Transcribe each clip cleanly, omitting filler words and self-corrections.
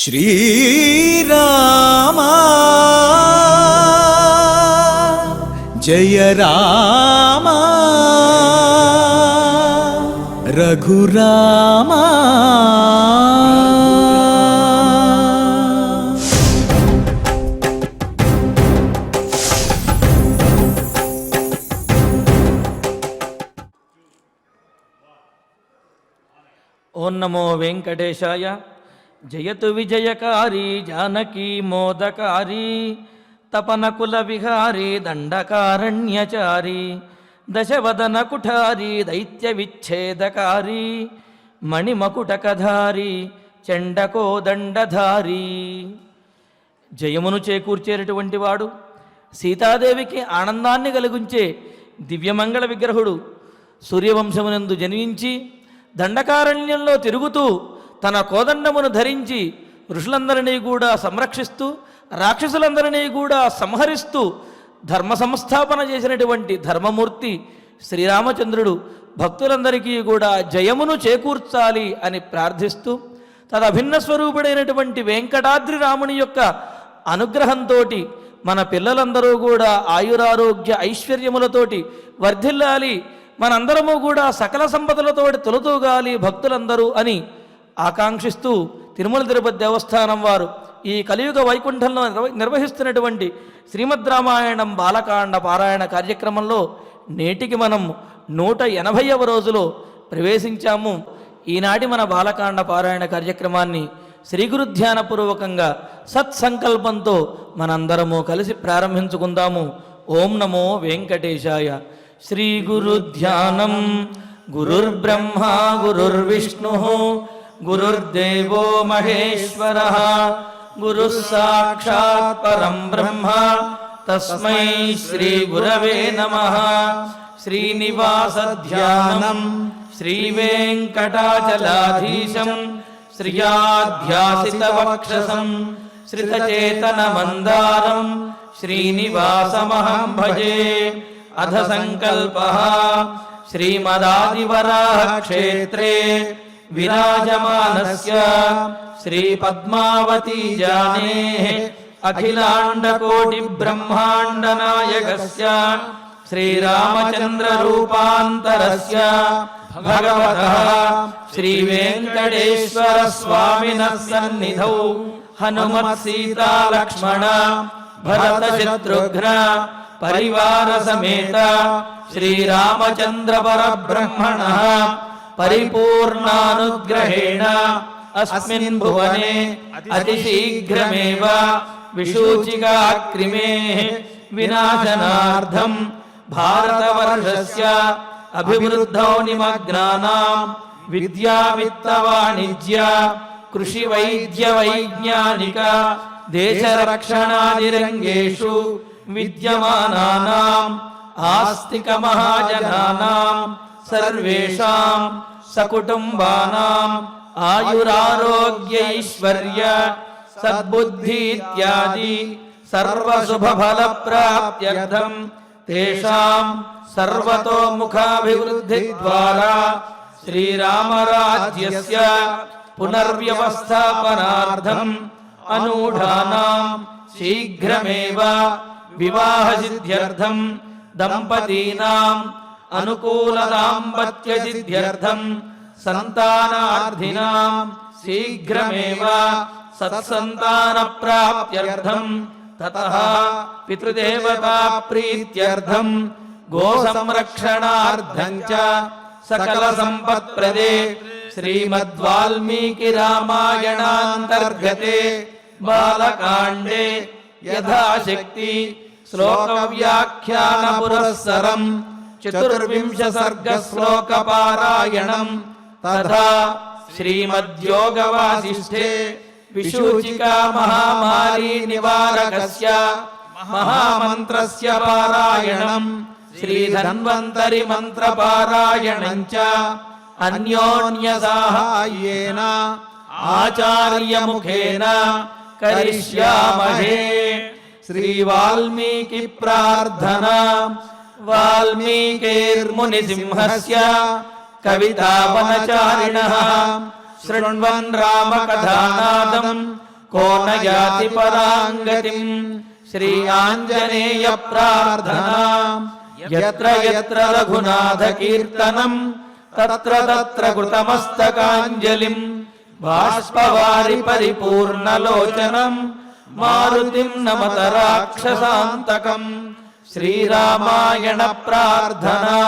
श्रीराम जय राम रघुराम। ओं नमो वेंकटेशाय। जयतु विजयकारी जानकी मोदकारी तपनकुल विहारी दंडकारण्यचारी दशवदन कुठारी दैत्य विच्छेदकारी मणिमकुटकधारी चंडकोदंडधारी। జయమును చేకూర్చేటటువంటి వాడు, సీతాదేవికి ఆనందాన్ని కలిగించే దివ్యమంగళ విగ్రహుడు, సూర్యవంశమునందు జన్మించి దండకారణ్యంలో తిరుగుతూ తన కోదండమును ధరించి ఋషులందరినీ కూడా సంరక్షిస్తూ రాక్షసులందరినీ కూడా సంహరిస్తూ ధర్మ సంస్థాపన చేసినటువంటి ధర్మమూర్తి శ్రీరామచంద్రుడు భక్తులందరికీ కూడా జయమును చేకూర్చాలి అని ప్రార్థిస్తూ తదభిన్న స్వరూపుడైనటువంటి వెంకటాద్రి రాముని యొక్క అనుగ్రహంతో మన పిల్లలందరూ కూడా ఆయురారోగ్య ఐశ్వర్యములతోటి వర్ధిల్లాలి, మనందరము కూడా సకల సంపదలతోటి తొలతూగాలి భక్తులందరూ అని ఆకాంక్షిస్తూ తిరుమల తిరుపతి దేవస్థానం వారు ఈ కలియుగ వైకుంఠంలో నిర్వహిస్తున్నటువంటి శ్రీమద్ రామాయణం బాలకాండ పారాయణ కార్యక్రమంలో నేటికి మనం 180వ రోజులో ప్రవేశించాము. ఈనాటి మన బాలకాండ పారాయణ కార్యక్రమాన్ని శ్రీ గురుధ్యానపూర్వకంగా సత్సంకల్పంతో మనందరము కలిసి ప్రారంభించుకుందాము. ఓం నమో వెంకటేశాయ. శ్రీ గురుధ్యానం. గురుర్బ్రహ్మ గురుర్విష్ణు గురుర్దేవో మహేశ్వరః గురుః సాక్షాత్ పరం బ్రహ్మ తస్మై శ్రీ గురవే నమః. శ్రీనివాస ధ్యానం శ్రీ వెంకటాచలాధీశం శ్రియాధ్యాసిత వక్షసం శ్రితచేతన మందారం శ్రీనివాసమహం భజే. అధ సంకల్పః శ్రీమదాదివరాహ క్షేత్రే విరాజమానస్య శ్రీ పద్మావతీ జానేః అఖిలాండ కోటి బ్రహ్మాండ నాయకస్య శ్రీరామచంద్ర రూపాంతరస్య భగవతః శ్రీ వెంకటేశ్వర స్వామినః సన్నిధౌ హనుమత్ సీతా లక్ష్మణ భరత శత్రుఘ్న పరివార సమేత శ్రీరామచంద్ర పరబ్రహ్మణః పరిపూర్ణానుగ్రహేణ అస్మిన్ భువనే అతిశీఘ్రమేవ విశూచికాక్రిమేః వినాశనార్థం భారతవర్షస్య అభివృద్ధౌ నిమగ్నానాం విద్యా విత్త వాణిజ్య కృషి వైద్య వైజ్ఞానిక దేశరక్షణాదిరంగేషు విద్యమానానాం ఆస్తిక మహాజనానాం సర్వేషాం సకుటుంబానాం ఆయురారోగ్యైశ్వర్య సద్బుద్ధి ఇత్యాది సర్వశుభఫల ప్రాప్త్యర్థం తేషాం సర్వతోముఖాభివృద్ధి ద్వారా శ్రీరామరాజ్యస్య పునర్వ్యవస్థాపనార్థం అనూఢానాం శీఘ్రమేవ వివాహ సిద్ధ్యర్థం దంపతీనాం అనుకూల దాంపత్య సిద్ధ్యర్థం సంతానార్థినాం శీఘ్రమేవ సత్సంతాన ప్రాప్త్యర్థం తతః పితృదేవతా ప్రీత్యర్థం గో సంరక్షణార్థం చ సకల సంపత్ప్రదే శ్రీమద్వాల్మీకి రామాయణాంతర్గతే బాలకాండే యథాశక్తి శ్లోక వ్యాఖ్యాన పురస్సరం చతుర్వింశ సర్గ శ్లోక పారాయణం తథా శ్రీమద్యోగ వాసిష్ఠే విశూచికా మహామారీ నివారకస్య మహామంత్రస్య పారాయణం శ్రీధన్వంతరి మంత్ర పారాయణం చ అన్యోన్య సాహాయ్యేన ఆచార్య ముఖేన కరిష్యామహే. శ్రీ వాల్మీకి ప్రార్థనా. వాల్మీకిర్మునిసింహస్య కవితావనచారిణః శృణ్వన్ రామకథానాదం को न याति पराङ्गतिं श्री आञ्जनेय प्रार्थना यत्र यत्र रघुनाथ कीर्तनं तत्र तत्र कृतमस्तकाञ्जलिं बाष्पवारि परिपूर्णलोचनं मारुतिं नमत राक्षसान्तकम् श्रीरामायण प्रार्थना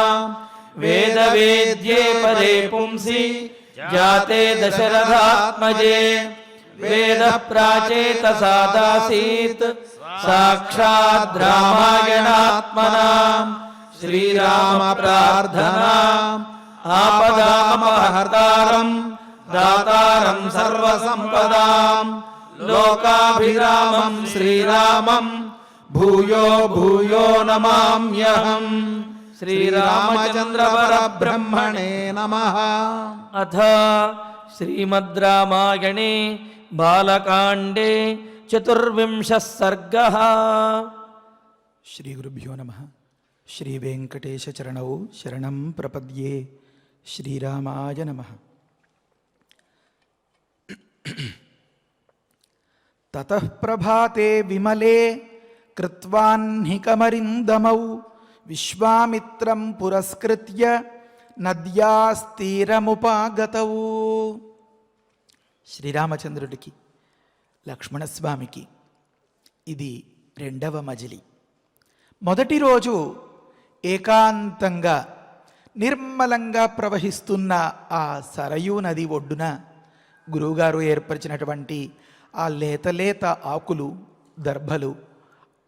वेदवेद्ये परे पुंसि जाते दशरथात्मजे वेदः प्राचेतसादासीत् साक्षात् रामायणात्मना श्रीराम प्रार्थना आपदामपहर्तारं दातारं सर्वसम्पदां लोकाभिरामं श्रीरामं भूयो भूयो नमाम्यहम् श्रीरामचंद्र परब्रह्मणे नमः। अथ श्रीमद् रामायणे बालकांडे चतुर्विंशः सर्गः। श्री गुरुभ्यो नमः। श्री वेंकटेश चरणौ शरणं प्रपद्ये। श्रीरामाय नमः। ततः प्रभाते विमले कृत्वाह्निकमरिन्दमौ विश्वामित्रं पुरस्कृत्य నద్యాస్తీరముపాగతౌ. శ్రీరామచంద్రుడికి లక్ష్మణస్వామికి ఇది రెండవ మజిలి. మొదటి రోజు ఏకాంతంగా నిర్మలంగా ప్రవహిస్తున్న ఆ సరయూ నది ఒడ్డున గురువుగారు ఏర్పరిచినటువంటి ఆ లేత ఆకులు దర్భలు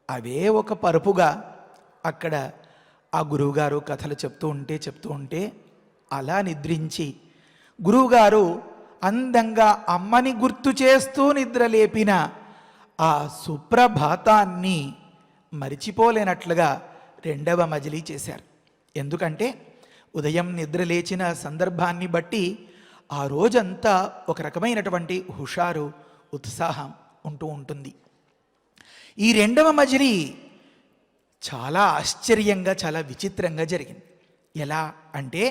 అవే ఒక పరుపుగా అక్కడ ఆ గురువుగారు కథలు చెప్తూ ఉంటే అలా నిద్రించి గురువుగారు అందంగా అమ్మని గుర్తు చేస్తూ నిద్రలేపిన ఆ సుప్రభాతాన్ని మరిచిపోలేనట్లుగా రెండవ మజిలీ చేశారు. ఎందుకంటే ఉదయం నిద్రలేచిన సందర్భాన్ని బట్టి ఆ రోజంతా ఒక రకమైనటువంటి హుషారు ఉత్సాహం ఉంటూ ఉంటుంది. ఈ రెండవ మజిలీ చాలా ఆశ్చర్యంగా చాలా విచిత్రంగా జరిగింది. ఎలా అంటే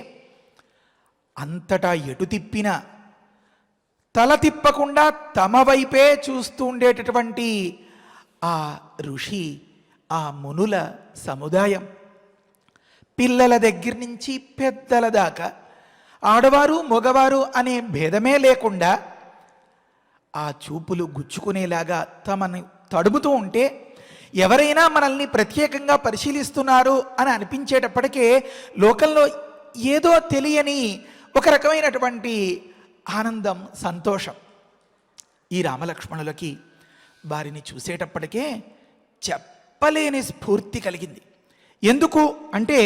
అంతటా ఎటు తిప్పినా తల తిప్పకుండా తమ వైపే చూస్తూ ఉండేటటువంటి ఆ ఋషి ఆ మునుల సముదాయం పిల్లల దగ్గర నుంచి పెద్దల దాకా ఆడవారు మగవారు అనే భేదమే లేకుండా ఆ చూపులు గుచ్చుకునేలాగా తమను తడుముతూ ఉంటే ఎవరైనా మనల్ని ప్రత్యేకంగా పరిశీలిస్తున్నారు అని అనిపించేటప్పటికే లోకంలో ఏదో తెలియని ఒక రకమైనటువంటి ఆనందం సంతోషం ఈ రామలక్ష్మణులకి వారిని చూసేటప్పటికే చెప్పలేని స్ఫూర్తి కలిగింది. ఎందుకు అంటే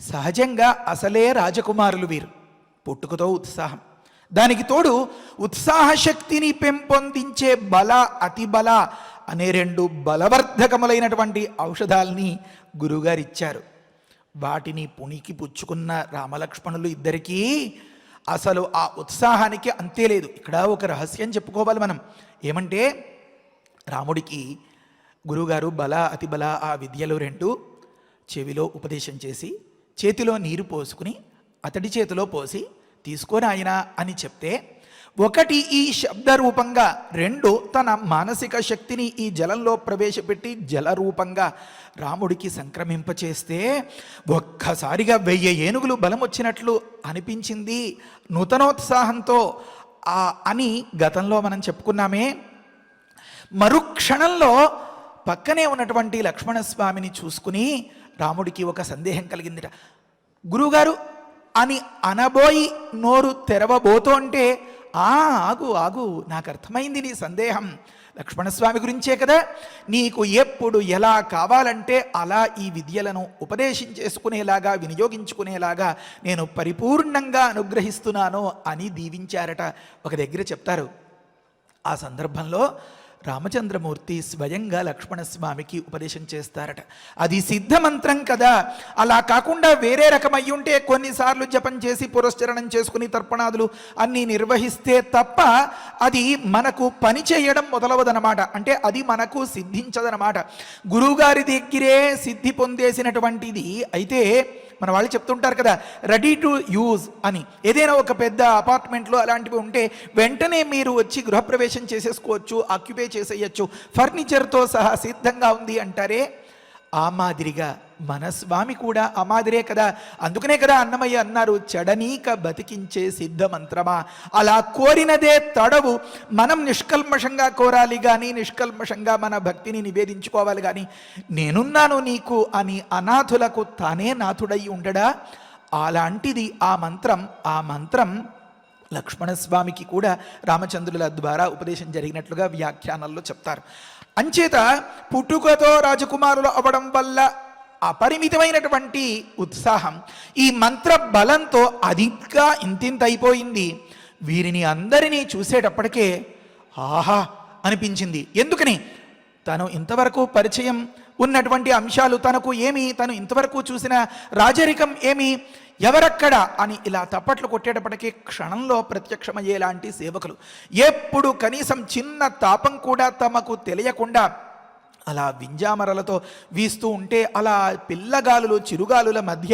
సహజంగా అసలే రాజకుమారులు వీరు, పుట్టుకతో ఉత్సాహం, దానికి తోడు ఉత్సాహశక్తిని పెంపొందించే బల అతిబల అనే రెండు బలవర్ధకములైనటువంటి ఔషధాల్ని గురువుగారు ఇచ్చారు. వాటిని పుణికి పుచ్చుకున్న రామలక్ష్మణులు ఇద్దరికీ అసలు ఆ ఉత్సాహానికి అంతే లేదు. ఇక్కడ ఒక రహస్యం చెప్పుకోవాలి మనం. ఏమంటే రాముడికి గురువుగారు బల అతిబల ఆ విద్యలు రెండు చెవిలో ఉపదేశం చేసి చేతిలో నీరు పోసుకుని అతడి చేతిలో పోసి తీసుకొని ఆయన అని చెప్తే, ఒకటి ఈ శబ్ద రూపంగా, రెండు తన మానసిక శక్తిని ఈ జలంలో ప్రవేశపెట్టి జల రూపంగా రాముడికి సంక్రమింపచేస్తే ఒక్కసారిగా 1000 ఏనుగులు బలం వచ్చినట్లు అనిపించింది నూతనోత్సాహంతో అని గతంలో మనం చెప్పుకున్నామే. మరుక్షణంలో పక్కనే ఉన్నటువంటి లక్ష్మణస్వామిని చూసుకుని రాముడికి ఒక సందేహం కలిగిందిట. గురువుగారు అని అనబోయి నోరు తెరవబోతోంటే ఆగు ఆగు, నాకు అర్థమైంది నీ సందేహం, లక్ష్మణస్వామి గురించే కదా, నీకు ఎప్పుడు ఎలా కావాలంటే అలా ఈ విద్యలను ఉపదేశించేసుకునేలాగా వినియోగించుకునేలాగా నేను పరిపూర్ణంగా అనుగ్రహిస్తున్నాను అని దీవించారట. ఒక దగ్గర చెప్తారు, ఆ సందర్భంలో రామచంద్రమూర్తి స్వయంగా లక్ష్మణస్వామికి ఉపదేశం చేస్తారట. అది సిద్ధమంత్రం కదా, అలా కాకుండా వేరే రకమై ఉంటే కొన్నిసార్లు జపం చేసి పురస్చరణం చేసుకుని తర్పణాదులు అన్నీ నిర్వహిస్తే తప్ప అది మనకు పని చేయడం మొదలవదనమాట. అంటే అది మనకు సిద్ధించదనమాట. గురువుగారి దగ్గరే సిద్ధి పొందేసినటువంటిది అయితే మన వాళ్ళు చెప్తుంటారు కదా, రెడీ టు యూజ్ అని. ఏదైనా ఒక పెద్ద అపార్ట్మెంట్లో అలాంటివి ఉంటే వెంటనే మీరు వచ్చి గృహప్రవేశం చేసేసుకోవచ్చు, ఆక్యుపై చేసేయచ్చు, ఫర్నిచర్తో సహా సిద్ధంగా ఉంది అంటారే, ఆ మాదిరిగా మన స్వామి కూడా ఆ మాదిరే కదా. అందుకనే కదా అన్నమయ్య అన్నారు, చెడనీక బతికించే సిద్ధ మంత్రమా. అలా కోరినదే తడవు. మనం నిష్కల్మషంగా కోరాలి కానీ, నిష్కల్మషంగా మన భక్తిని నివేదించుకోవాలి కానీ, నేనున్నాను నీకు అని అనాథులకు తానే నాథుడై ఉండడా. అలాంటిది ఆ మంత్రం లక్ష్మణస్వామికి కూడా రామచంద్రుల ద్వారా ఉపదేశం జరిగినట్లుగా వ్యాఖ్యానాల్లో చెప్తారు. అంచేత పుట్టుకతో రాజకుమారులు అవ్వడం వల్ల అపరిమితమైనటువంటి ఉత్సాహం ఈ మంత్ర బలంతో అధికంగా ఇంతింత అయిపోయింది. వీరిని అందరినీ చూసేటప్పటికే ఆహా అనిపించింది. ఎందుకని? తను ఇంతవరకు పరిచయం ఉన్నటువంటి అంశాలు తనకు ఏమి, తను ఇంతవరకు చూసిన రాజరికం ఏమి, ఎవరక్కడ అని ఇలా తప్పట్లు కొట్టేటప్పటికీ క్షణంలో ప్రత్యక్షమయ్యేలాంటి సేవకులు. ఎప్పుడు కనీసం చిన్న తాపం కూడా తమకు తెలియకుండా అలా వింజామరలతో వీస్తూ ఉంటే, అలా పిల్లగాలులు చిరుగాలుల మధ్య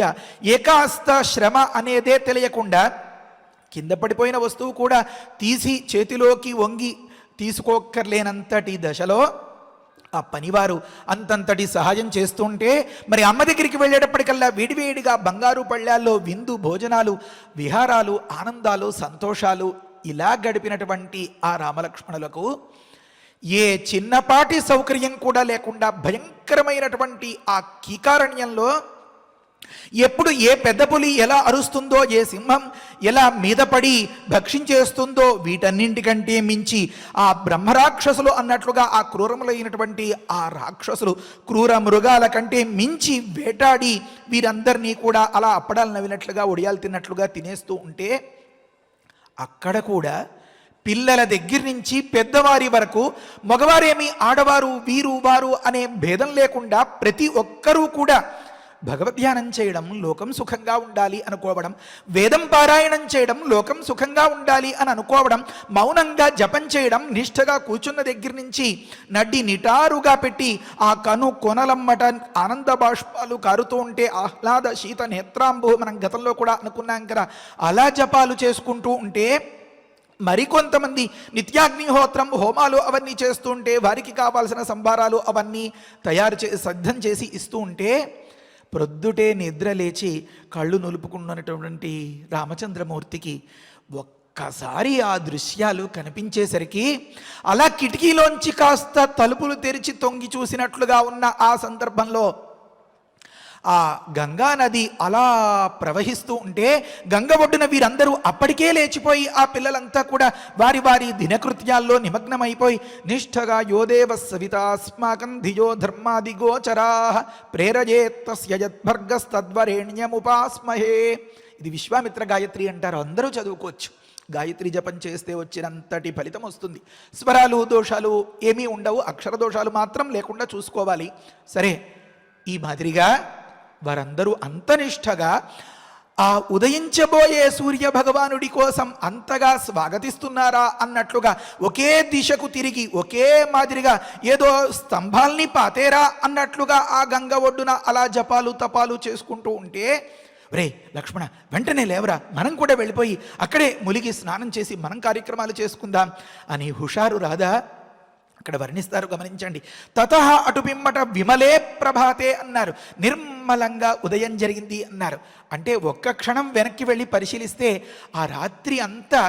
ఏకాస్త శ్రమ అనేదే తెలియకుండా కింద పడిపోయిన వస్తువు కూడా తీసి చేతిలోకి వంగి తీసుకోక్కర్లేనంతటి దశలో ఆ పనివారు అంతంతటి సహాయం చేస్తుంటే, మరి అమ్మ దగ్గరికి వెళ్ళేటప్పటికల్లా వేడివేడిగా బంగారు పళ్ళాల్లో విందు భోజనాలు, విహారాలు, ఆనందాలు, సంతోషాలు ఇలా గడిపినటువంటి ఆ రామలక్ష్మణులకు ఏ చిన్నపాటి సౌకర్యం కూడా లేకుండా భయంకరమైనటువంటి ఆ కీకారణ్యంలో ఎప్పుడు ఏ పెద్ద పులి ఎలా అరుస్తుందో, ఏ సింహం ఎలా మీద పడి భక్షించేస్తుందో, వీటన్నింటికంటే మించి ఆ బ్రహ్మరాక్షసులు అన్నట్లుగా ఆ క్రూరములైనటువంటి ఆ రాక్షసులు క్రూర మృగాల కంటే మించి వేటాడి వీరందరినీ కూడా అలా అప్పడాలు నవ్వినట్లుగా ఒడియాలు తిన్నట్లుగా తినేస్తూ ఉంటే, అక్కడ కూడా పిల్లల దగ్గర నుంచి పెద్దవారి వరకు, మగవారేమి ఆడవారు వీరు వారు అనే భేదం లేకుండా ప్రతి ఒక్కరూ కూడా భగవద్ధ్యానం చేయడం, లోకం సుఖంగా ఉండాలి అనుకోవడం, వేదం పారాయణం చేయడం, లోకం సుఖంగా ఉండాలి అని అనుకోవడం, మౌనంగా జపం చేయడం, నిష్ఠగా కూర్చున్న దగ్గర నుంచి నడ్డి నిటారుగా పెట్టి ఆ కను కొనలమ్మట ఆనంద బాష్పాలు కారుతూ ఉంటే ఆహ్లాద శీత నేత్రాంబు మనం గతంలో కూడా అనుకున్నాం కదా, అలా జపాలు చేసుకుంటూ ఉంటే, మరికొంతమంది నిత్యాగ్నిహోత్రం హోమాలు అవన్నీ చేస్తుంటే వారికి కావాల్సిన సంభారాలు అవన్నీ సిద్ధం చేసి ఇస్తూ ఉంటే, ప్రొద్దుటే నిద్ర లేచి కళ్ళు నులుపుకున్నటువంటి రామచంద్రమూర్తికి ఒక్కసారి ఆ దృశ్యాలు కనిపించేసరికి అలా కిటికీలోంచి కాస్త తలుపులు తెరిచి తొంగి చూసినట్లుగా ఉన్న ఆ సందర్భంలో ఆ గంగా నది అలా ప్రవహిస్తూ ఉంటే, గంగ ఒడ్డున వీరందరూ అప్పటికే లేచిపోయి ఆ పిల్లలంతా కూడా వారి వారి దినకృత్యాల్లో నిమగ్నమైపోయి నిష్ఠగా యోదేవ సవితాస్మాకం ధియో ధర్మాదిగోచరా ప్రేరయేత్తస్య యద్భర్గస్తద్వరేణ్యముపాస్మహే. ఇది విశ్వామిత్ర గాయత్రి అంటారు, అందరూ చదువుకోవచ్చు. గాయత్రి జపం చేస్తే వచ్చినంతటి ఫలితం వస్తుంది. స్వరాలు దోషాలు ఏమీ ఉండవు, అక్షర దోషాలు మాత్రం లేకుండా చూసుకోవాలి. సరే, ఈ మాదిరిగా వారందరూ అంతనిష్టగా ఆ ఉదయించబోయే సూర్య భగవానుడి కోసం అంతగా స్వాగతిస్తున్నారా అన్నట్లుగా ఒకే దిశకు తిరిగి ఒకే మాదిరిగా ఏదో స్తంభాల్ని పాతేరా అన్నట్లుగా ఆ గంగ ఒడ్డున అలా జపాలు తపాలు చేసుకుంటూ ఉంటే, రే లక్ష్మణ వెంటనే లేవరా, మనం కూడా వెళ్ళిపోయి అక్కడే ములిగి స్నానం చేసి మనం కార్యక్రమాలు చేసుకుందాం అని హుషారు రాదా? అక్కడ వర్ణిస్తారు, గమనించండి. తతః అటు పిమ్మట విమలే ప్రభాతే అన్నారు, నిర్మలంగా ఉదయం జరిగింది అన్నారు. అంటే ఒక్క క్షణం వెనక్కి వెళ్ళి పరిశీలిస్తే ఆ రాత్రి అంతా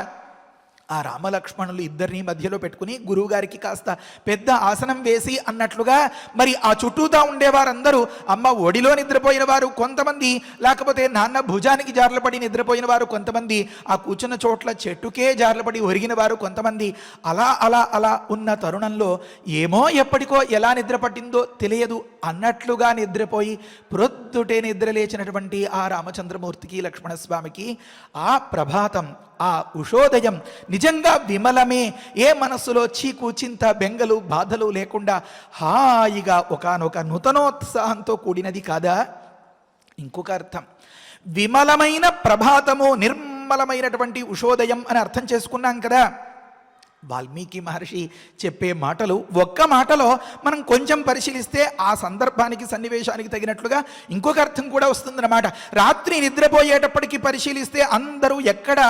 ఆ రామలక్ష్మణులు ఇద్దరిని మధ్యలో పెట్టుకుని గురువుగారికి కాస్త పెద్ద ఆసనం వేసి అన్నట్లుగా, మరి ఆ చుట్టూతా ఉండేవారందరూ అమ్మ ఒడిలో నిద్రపోయిన వారు కొంతమంది, లేకపోతే నాన్న భుజానికి జార్లపడి నిద్రపోయిన వారు కొంతమంది, ఆ కూర్చున్న చోట్ల చెట్టుకే జార్లపడి ఒరిగిన వారు కొంతమంది, అలా అలా అలా ఉన్న తరుణంలో ఏమో ఎప్పటికో ఎలా నిద్ర పట్టిందో తెలియదు అన్నట్లుగా నిద్రపోయి ప్రొద్దుటే నిద్రలేచినటువంటి ఆ రామచంద్రమూర్తికి లక్ష్మణస్వామికి ఆ ప్రభాతం, ఆ ఉషోదయం నిజంగా విమలమే. ఏ మనస్సులో చీకు చింత బెంగలు బాధలు లేకుండా హాయిగా ఒకానొక నూతనోత్సాహంతో కూడినది కాదా? ఇంకొక అర్థం, విమలమైన ప్రభాతము, నిర్మలమైనటువంటి ఉషోదయం అని అర్థం చేసుకున్నాం కదా. వాల్మీకి మహర్షి చెప్పే మాటలు ఒక్క మాటలో మనం కొంచెం పరిశీలిస్తే ఆ సందర్భానికి సన్నివేశానికి తగినట్లుగా ఇంకొక అర్థం కూడా వస్తుందన్నమాట. రాత్రి నిద్రపోయేటప్పటికి పరిశీలిస్తే అందరూ ఎక్కడ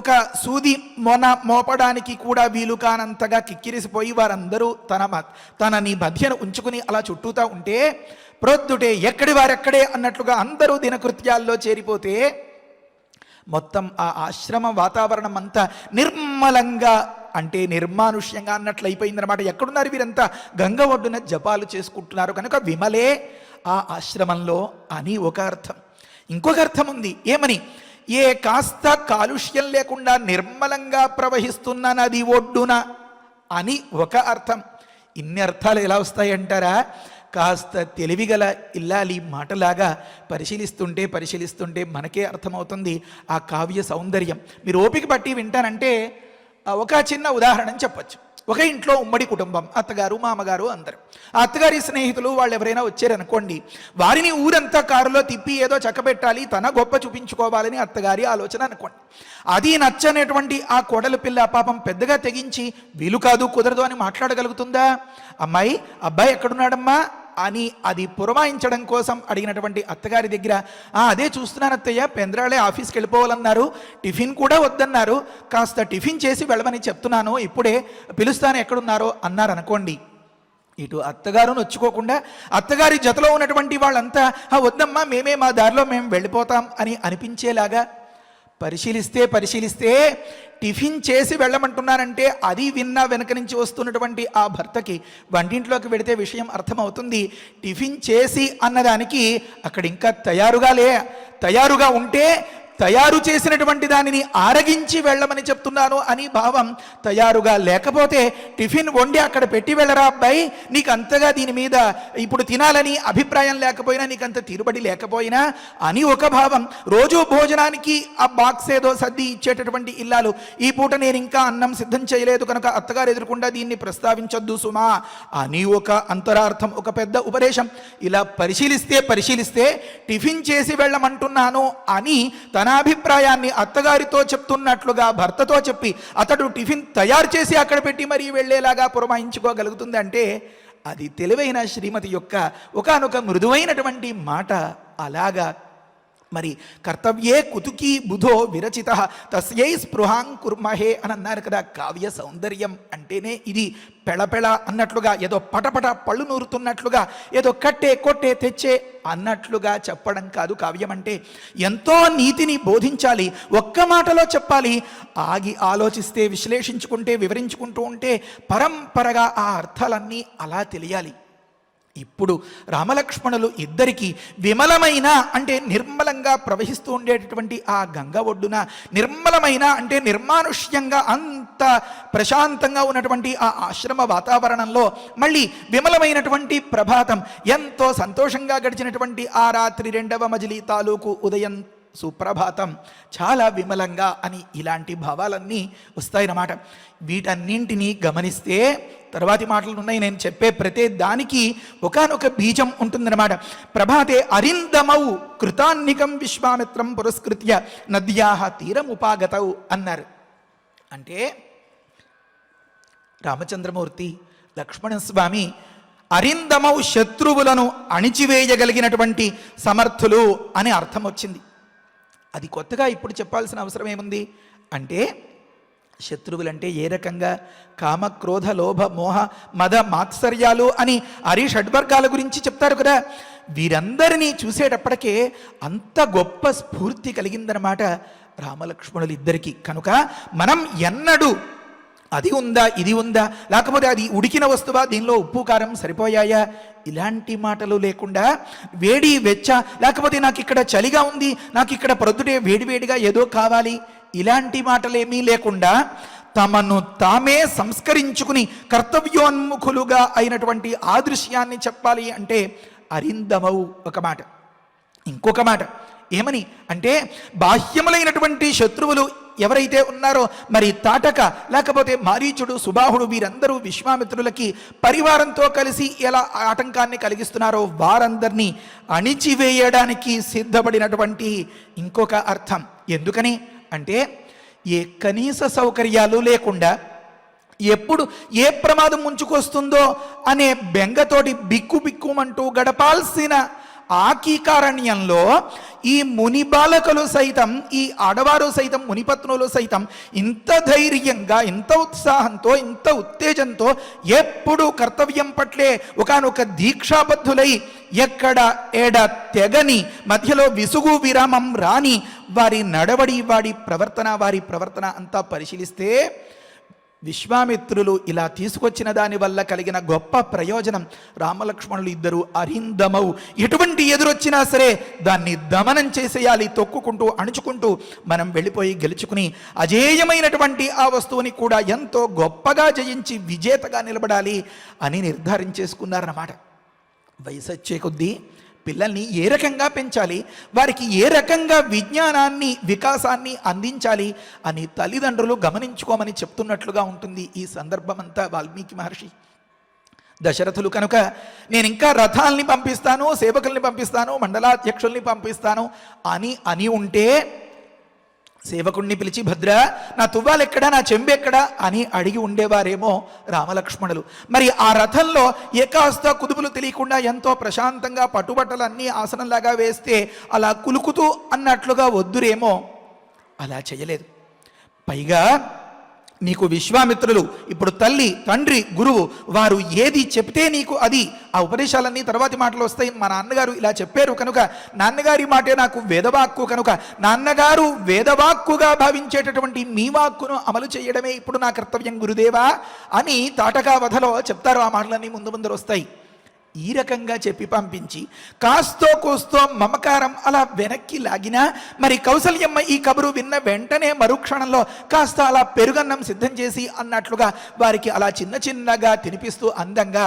ఒక సూది మోపడానికి కూడా వీలు కానంతగా కిక్కిరిసిపోయి వారందరూ తనని మధ్యన ఉంచుకుని అలా చుట్టూతా ఉంటే, ప్రొద్దుటే ఎక్కడి వారెక్కడే అన్నట్లుగా అందరూ దినకృత్యాల్లో చేరిపోతే మొత్తం ఆ ఆశ్రమ వాతావరణం అంతా నిర్మలంగా, అంటే నిర్మానుష్యంగా అన్నట్లు అయిపోయిందనమాట. ఎక్కడున్నారు వీరంతా? గంగ ఒడ్డున జపాలు చేసుకుంటున్నారు కనుక విమలే ఆ ఆశ్రమంలో అని ఒక అర్థం. ఇంకొక అర్థం ఉంది. ఏమని? ఏ కాస్త కాలుష్యం లేకుండా నిర్మలంగా ప్రవహిస్తున్న నది ఒడ్డున అని ఒక అర్థం. ఇన్ని అర్థాలు ఎలా వస్తాయంటారా? కాస్త తెలివిగల ఇల్లాలి మాటలాగా పరిశీలిస్తుంటే మనకే అర్థమవుతుంది ఆ కావ్య సౌందర్యం. మీరు ఓపిక పట్టి వింటానంటే ఒక చిన్న ఉదాహరణ చెప్పచ్చు. ఒక ఇంట్లో ఉమ్మడి కుటుంబం, అత్తగారు మామగారు అందరు. ఆ అత్తగారి స్నేహితులు వాళ్ళు ఎవరైనా వచ్చారనుకోండి, వారిని ఊరంతా కారులో తిప్పి ఏదో చక్కబెట్టాలి, తన గొప్ప చూపించుకోవాలని అత్తగారి ఆలోచన అనుకోండి. అది నచ్చనేటువంటి ఆ కోడలు పిల్ల పాపం పెద్దగా తెగించి వీలు కాదు కుదరదు అని మాట్లాడగలుగుతుందా? అమ్మాయి అబ్బాయి ఎక్కడున్నాడమ్మా అని అది పురమాయించడం కోసం అడిగినటువంటి అత్తగారి దగ్గర అదే చూస్తున్నాను అత్తయ్య, పెందరాళే ఆఫీస్కి వెళ్ళిపోవాలన్నారు, టిఫిన్ కూడా వద్దన్నారు, కాస్త టిఫిన్ చేసి వెళ్ళమని చెప్తున్నాను, ఇప్పుడే పిలుస్తాను ఎక్కడున్నారో అన్నారు అనుకోండి. ఇటు అత్తగారు నొచ్చుకోకుండా అత్తగారి జతలో ఉన్నటువంటి వాళ్ళంతా వద్దమ్మా మేమే మా దారిలో మేము వెళ్ళిపోతాం అని అనిపించేలాగా పరిశీలిస్తే టిఫిన్ చేసి వెళ్ళమంటున్నారంటే అది విన్నా వెనక నుంచి వస్తున్నటువంటి ఆ భర్తకి వంటింట్లోకి వెడితే విషయం అర్థమవుతుంది. టిఫిన్ చేసి అన్నదానికి అక్కడ ఇంకా తయారుగా ఉంటే తయారు చేసినటువంటి దానిని ఆరగించి వెళ్ళమని చెప్తున్నాను అని భావం. తయారుగా లేకపోతే టిఫిన్ వండి అక్కడ పెట్టి వెళ్ళరా అబ్బాయి, నీకు అంతగా దీని మీద ఇప్పుడు తినాలని అభిప్రాయం లేకపోయినా, నీకంత తీరుబడి లేకపోయినా అని ఒక భావం. రోజు భోజనానికి ఆ బాక్స్ ఏదో సర్ది ఇచ్చేటటువంటి ఇల్లాలు ఈ పూట నేను ఇంకా అన్నం సిద్ధం చేయలేదు కనుక అత్తగారు ఎదురుకుండా దీన్ని ప్రస్తావించొద్దు సుమా అని ఒక అంతరార్థం, ఒక పెద్ద ఉపదేశం. ఇలా పరిశీలిస్తే టిఫిన్ చేసి వెళ్ళమంటున్నాను అని తన అభిప్రాయాన్ని అత్తగారితో చెప్తున్నట్లుగా భర్తతో చెప్పి అతడు టిఫిన్ తయారు చేసి అక్కడ పెట్టి మరీ వెళ్ళేలాగా పురమాయించుకోగలుగుతుంది అంటే అది తెలివైన శ్రీమతి యొక్క ఒకానొక మృదువైనటువంటి మాట. అలాగా మరి కర్తవ్యే కుతుకీ బుధో విరచిత తస్యై స్పృహాం కుర్మహే అని అన్నారు కదా. కావ్య సౌందర్యం అంటేనే ఇది. పెళపెళ అన్నట్లుగా, ఏదో పటపట పళ్ళు నూరుతున్నట్లుగా, ఏదో కట్టే కొట్టే తెచ్చే అన్నట్లుగా చెప్పడం కాదు కావ్యం అంటే. ఎంతో నీతిని బోధించాలి, ఒక్క మాటలో చెప్పాలి. ఆగి ఆలోచిస్తే, విశ్లేషించుకుంటే, వివరించుకుంటూ ఉంటే పరంపరగా ఆ అర్థాలన్నీ అలా తెలియాలి. ఇప్పుడు రామలక్ష్మణులు ఇద్దరికీ విమలమైన అంటే నిర్మలంగా ప్రవహిస్తూ ఉండేటటువంటి ఆ గంగ ఒడ్డున, నిర్మలమైన అంటే నిర్మానుష్యంగా అంత ప్రశాంతంగా ఉన్నటువంటి ఆ ఆశ్రమ వాతావరణంలో మళ్ళీ విమలమైనటువంటి ప్రభాతం, ఎంతో సంతోషంగా గడిచినటువంటి ఆ రాత్రి 2వ మజిలీ తాలూకు ఉదయం సుప్రభాతం చాలా విమలంగా అని ఇలాంటి భావాలన్నీ వస్తాయన్నమాట. వీటన్నింటినీ గమనిస్తే తర్వాతి మాటలు ఉన్నాయి, నేను చెప్పే ప్రతి దానికి ఒకానొక బీజం ఉంటుందన్నమాట. ప్రభాతే అరిందమౌ కృతాన్నికం విశ్వామిత్రం పురస్కృత్య నద్యాహ తీరముపాగతౌ అన్నారు. అంటే రామచంద్రమూర్తి లక్ష్మణస్వామి అరిందమౌ శత్రువులను అణిచివేయగలిగినటువంటి సమర్థులు అని అర్థం వచ్చింది. అది కొత్తగా ఇప్పుడు చెప్పాల్సిన అవసరం ఏముంది అంటే, శత్రువులంటే ఏ రకంగా కామ క్రోధ లోభ మోహ మద మాత్సర్యాలు అని షడ్వర్గాల గురించి చెప్తారు కదా. వీరందరినీ చూసేటప్పటికే అంత గొప్ప స్ఫూర్తి కలిగిందనమాట రామలక్ష్మణులు ఇద్దరికీ. కనుక మనం ఎన్నడూ అది ఉందా ఇది ఉందా, లేకపోతే అది ఉడికిన వస్తువా, దీనిలో ఉప్పు కారం సరిపోయాయా, ఇలాంటి మాటలు లేకుండా వేడి వెచ్చ, లేకపోతే నాకు ఇక్కడ చలిగా ఉంది, నాకు ఇక్కడ ప్రొద్దుటే వేడివేడిగా ఏదో కావాలి, ఇలాంటి మాటలేమీ లేకుండా తమను తామే సంస్కరించుకుని కర్తవ్యోన్ముఖులుగా అయినటువంటి ఆ దృశ్యాన్ని చెప్పాలి అంటే అరిందమౌ ఒక మాట. ఇంకొక మాట ఏమని అంటే, బాహ్యములైనటువంటి శత్రువులు ఎవరైతే ఉన్నారో మరి తాటక, లేకపోతే మారీచుడు, సుబాహుడు, వీరందరూ విశ్వామిత్రులకి పరివారంతో కలిసి ఎలా ఆటంకాన్ని కలిగిస్తున్నారో వారందరినీ అణిచివేయడానికి సిద్ధపడినటువంటి ఇంకొక అర్థం. ఎందుకని అంటే, ఏ కనీస సౌకర్యాలు లేకుండా ఎప్పుడు ఏ ప్రమాదం ముంచుకొస్తుందో అనే బెంగతోటి బిక్కుబిక్కుమంటూ గడపాల్సిన ఆ కీకారణ్యంలో ఈ ముని బాలకులు సైతం, ఈ ఆడవారు సైతం, మునిపత్నులు సైతం ఇంత ధైర్యంగా, ఇంత ఉత్సాహంతో, ఇంత ఉత్తేజంతో ఎప్పుడు కర్తవ్యం పట్లే ఒకానొక దీక్షాబద్ధులై ఎక్కడ ఎడ తెగని, మధ్యలో విసుగు విరామం రాని వారి నడవడి, వారి ప్రవర్తన అంతా పరిశీలిస్తే విశ్వామిత్రులు ఇలా తీసుకొచ్చిన దాని వల్ల కలిగిన గొప్ప ప్రయోజనం, రామలక్ష్మణులు ఇద్దరు అరిందమౌ, ఎటువంటి ఎదురొచ్చినా సరే దాన్ని దమనం చేసేయాలి, తొక్కుకుంటూ అణుచుకుంటూ మనం వెళ్ళిపోయి గెలుచుకుని అజేయమైనటువంటి ఆ వస్తువుని కూడా ఎంతో గొప్పగా జయించి విజేతగా నిలబడాలి అని నిర్ధారించేసుకున్నారన్నమాట. వయసు వచ్చే కొద్దీ పిల్లల్ని ఏ రకంగా పెంచాలి, వారికి ఏ రకంగా విజ్ఞానాన్ని, వికాసాన్ని అందించాలి అని తల్లిదండ్రులు గమనించుకోమని చెప్తున్నట్లుగా ఉంటుంది ఈ సందర్భం అంతా వాల్మీకి మహర్షి. దశరథులు కనుక నేను ఇంకా రథాల్ని పంపిస్తాను, సేవకుల్ని పంపిస్తాను, మండలాధ్యక్షుల్ని పంపిస్తాను అని ఉంటే సేవకుణ్ణి పిలిచి భద్ర నా తువ్వాలెక్కడా, నా చెంబెక్కడా అని అడిగి ఉండేవారేమో రామలక్ష్మణులు. మరి ఆ రథంలో ఏకాస్త కుదుపులు తెలియకుండా ఎంతో ప్రశాంతంగా పట్టుబట్టలన్నీ ఆసనంలాగా వేస్తే అలా కులుకుతూ అన్నట్లుగా వద్దురేమో, అలా చేయలేదు. పైగా నీకు విశ్వామిత్రులు ఇప్పుడు తల్లి, తండ్రి, గురువు, వారు ఏది చెప్తే నీకు అది, ఆ ఉపదేశాలన్నీ తర్వాతి మాటలు వస్తాయి. మా నాన్నగారు ఇలా చెప్పారు కనుక, నాన్నగారి మాటే నాకు వేదవాక్కు కనుక, నాన్నగారు వేదవాక్కుగా భావించేటటువంటి మీ వాక్కును అమలు చేయడమే ఇప్పుడు నా కర్తవ్యం గురుదేవా అని తాటకావధలో చెప్తారు. ఆ మాటలన్నీ ముందు వస్తాయి. ఈ రకంగా చెప్పి పంపించి కాస్తో కూస్తో మమకారం అలా వెనక్కి లాగినా, మరి కౌసల్యమ్మ ఈ కబురు విన్న వెంటనే మరుక్షణంలో కాస్త అలా పెరుగన్నం సిద్ధం చేసి అన్నట్లుగా వారికి అలా చిన్నగా తినిపిస్తూ అందంగా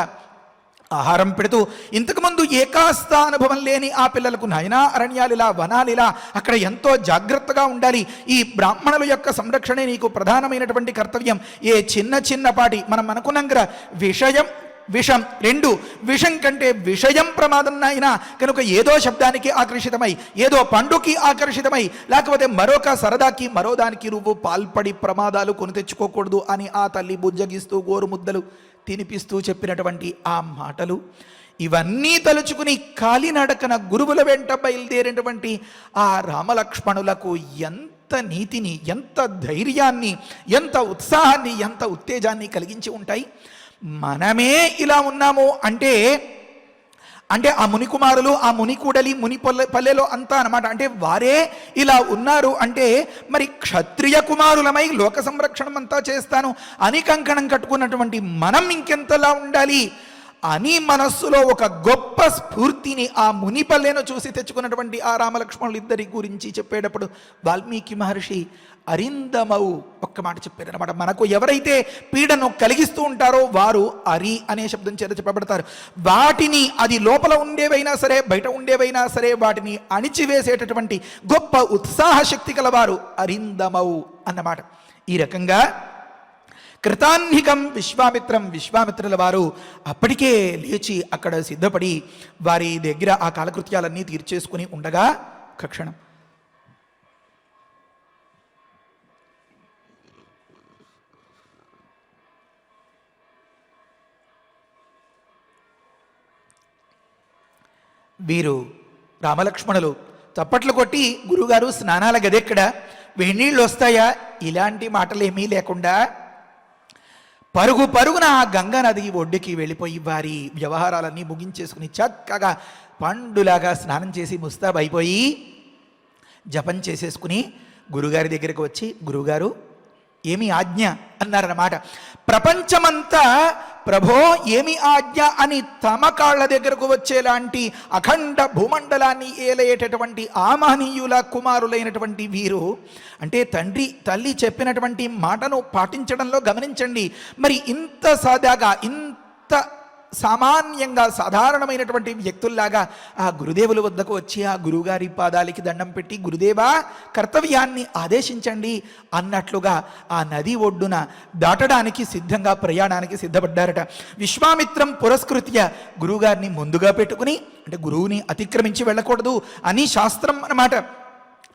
ఆహారం పెడుతూ, ఇంతకుముందు ఏకాస్త అనుభవం లేని ఆ పిల్లలకు నయనా అరణ్యాలిలా, వనాలిలా అక్కడ ఎంతో జాగ్రత్తగా ఉండాలి, ఈ బ్రాహ్మణుల యొక్క సంరక్షణే నీకు ప్రధానమైనటువంటి కర్తవ్యం, ఏ చిన్నపాటి మనం అనుకున్నాం కదా విషం రెండు, విషం కంటే విషయం ప్రమాదం నాయనా కనుక ఏదో శబ్దానికి ఆకర్షితమై, ఏదో పండుకి ఆకర్షితమై, లేకపోతే మరొక సరదాకి మరో దానికి నువ్వు పాల్పడి ప్రమాదాలు కొని తెచ్చుకోకూడదు అని ఆ తల్లి బుజ్జగిస్తూ గోరు ముద్దలు తినిపిస్తూ చెప్పినటువంటి ఆ మాటలు ఇవన్నీ తలుచుకుని కాలినడకన గురువుల వెంట బయలుదేరినటువంటి ఆ రామలక్ష్మణులకు ఎంత నీతిని, ఎంత ధైర్యాన్ని, ఎంత ఉత్సాహాన్ని, ఎంత ఉత్తేజాన్ని కలిగించి ఉంటాయి. మనమే ఇలా ఉన్నాము అంటే ఆ ముని కుమారులు, ఆ ముని కూడలి, ముని పల్లెలో అంతా అన్నమాట. అంటే వారే ఇలా ఉన్నారు అంటే మరి క్షత్రియ కుమారులమై లోక సంరక్షణం అంతా చేస్తాను అని కంకణం కట్టుకున్నటువంటి మనం ఇంకెంతలా ఉండాలి అని మనస్సులో ఒక గొప్ప స్ఫూర్తిని ఆ మునిపల్లెను చూసి తెచ్చుకున్నటువంటి ఆ రామలక్ష్మణులు ఇద్దరి గురించి చెప్పేటప్పుడు వాల్మీకి మహర్షి అరిందమౌ ఒక్క మాట చెప్పారనమాట. మనకు ఎవరైతే పీడను కలిగిస్తూ ఉంటారో వారు అరి అనే శబ్దం చేత చెప్పబడతారు. వాటిని, అది లోపల ఉండేవైనా సరే, బయట ఉండేవైనా సరే, వాటిని అణిచివేసేటటువంటి గొప్ప ఉత్సాహ శక్తి కలవారు అరిందమౌ అన్నమాట. ఈ రకంగా కృతాన్నికం విశ్వామిత్రుల వారు అప్పటికే లేచి అక్కడ సిద్ధపడి వారి దగ్గర ఆ కాలకృత్యాలన్నీ తీర్చేసుకుని ఉండగా క్షణం వీరు రామలక్ష్మణులు చప్పట్లు కొట్టి, గురుగారు స్నానాల గదెక్కడ, వేణీళ్ళు వస్తాయా, ఇలాంటి మాటలేమీ లేకుండా పరుగున ఆ గంగా నది ఒడ్డుకి వెళ్ళిపోయి వారి వ్యవహారాలన్నీ ముగించేసుకుని చక్కగా పండులాగా స్నానం చేసి ముస్తాబైపోయి జపం చేసేసుకుని గురుగారి దగ్గరికి వచ్చి, గురుగారు ఏమి ఆజ్ఞ అన్నారన్నమాట. ప్రపంచమంతా ప్రభో ఏమి ఆజ్ఞ అని తమ కాళ్ళ దగ్గరకు వచ్చేలాంటి అఖండ భూమండలాన్ని ఏలేటటువంటి ఆ మహనీయుల కుమారులైనటువంటి వీరు అంటే తల్లి చెప్పినటువంటి మాటను పాటించడంలో గమనించండి. మరి ఇంత సాదాగా, ఇంత సామాన్యంగా, సాధారణమైనటువంటి వ్యక్తుల్లాగా ఆ గురుదేవుల వద్దకు వచ్చి ఆ గురువుగారి పాదాలకి దండం పెట్టి, గురుదేవా కర్తవ్యాన్ని ఆదేశించండి అన్నట్లుగా ఆ నది ఒడ్డున దాటడానికి సిద్ధంగా, ప్రయాణానికి సిద్ధపడ్డారట. విశ్వామిత్రం పురస్కృత్య గురువుగారిని ముందుగా పెట్టుకుని, అంటే గురువుని అతిక్రమించి వెళ్ళకూడదు అని శాస్త్రం అన్నమాట.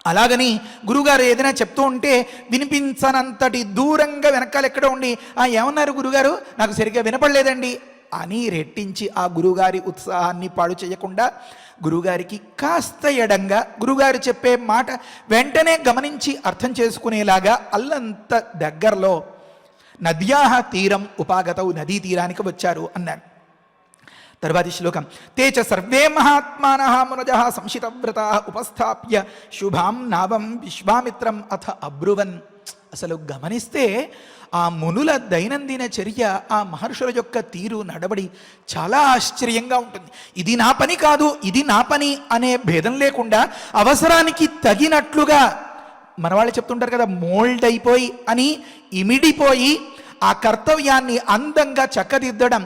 అలాగని గురుగారు ఏదైనా చెప్తూ ఉంటే వినిపించనంతటి దూరంగా వెనకాల ఎక్కడ ఉండి ఏమన్నారు గురుగారు, నాకు సరిగ్గా వినపడలేదండి అని రెట్టించి ఆ గురుగారి ఉత్సాహాన్ని పాడు చేయకుండా గురుగారికి కాస్త ఎడంగా గురుగారు చెప్పే మాట వెంటనే గమనించి అర్థం చేసుకునేలాగా అల్లంత దగ్గరలో నద్యాహ తీరం ఉపాగతవు, నదీ తీరానికి వచ్చారు అన్నారు. తర్వాతి శ్లోకం. తే చ సర్వే మహాత్మానః మునజః సంశితవ్రతాః ఉపస్థాప్య శుభాం నావం విశ్వామిత్రం అథ అబ్రువన్. అసలు గమనిస్తే ఆ మునుల దైనందిన చర్య, ఆ మహర్షుల యొక్క తీరు నడవడి చాలా ఆశ్చర్యంగా ఉంటుంది. ఇది నా పని కాదు, ఇది నా పని అనే భేదం లేకుండా అవసరానికి తగినట్లుగా మనవాళ్ళు చెప్తుంటారు కదా, మోల్డ్ అయిపోయి అని ఇమిడిపోయి ఆ కర్తవ్యాన్ని అందంగా చక్కదిద్దడం,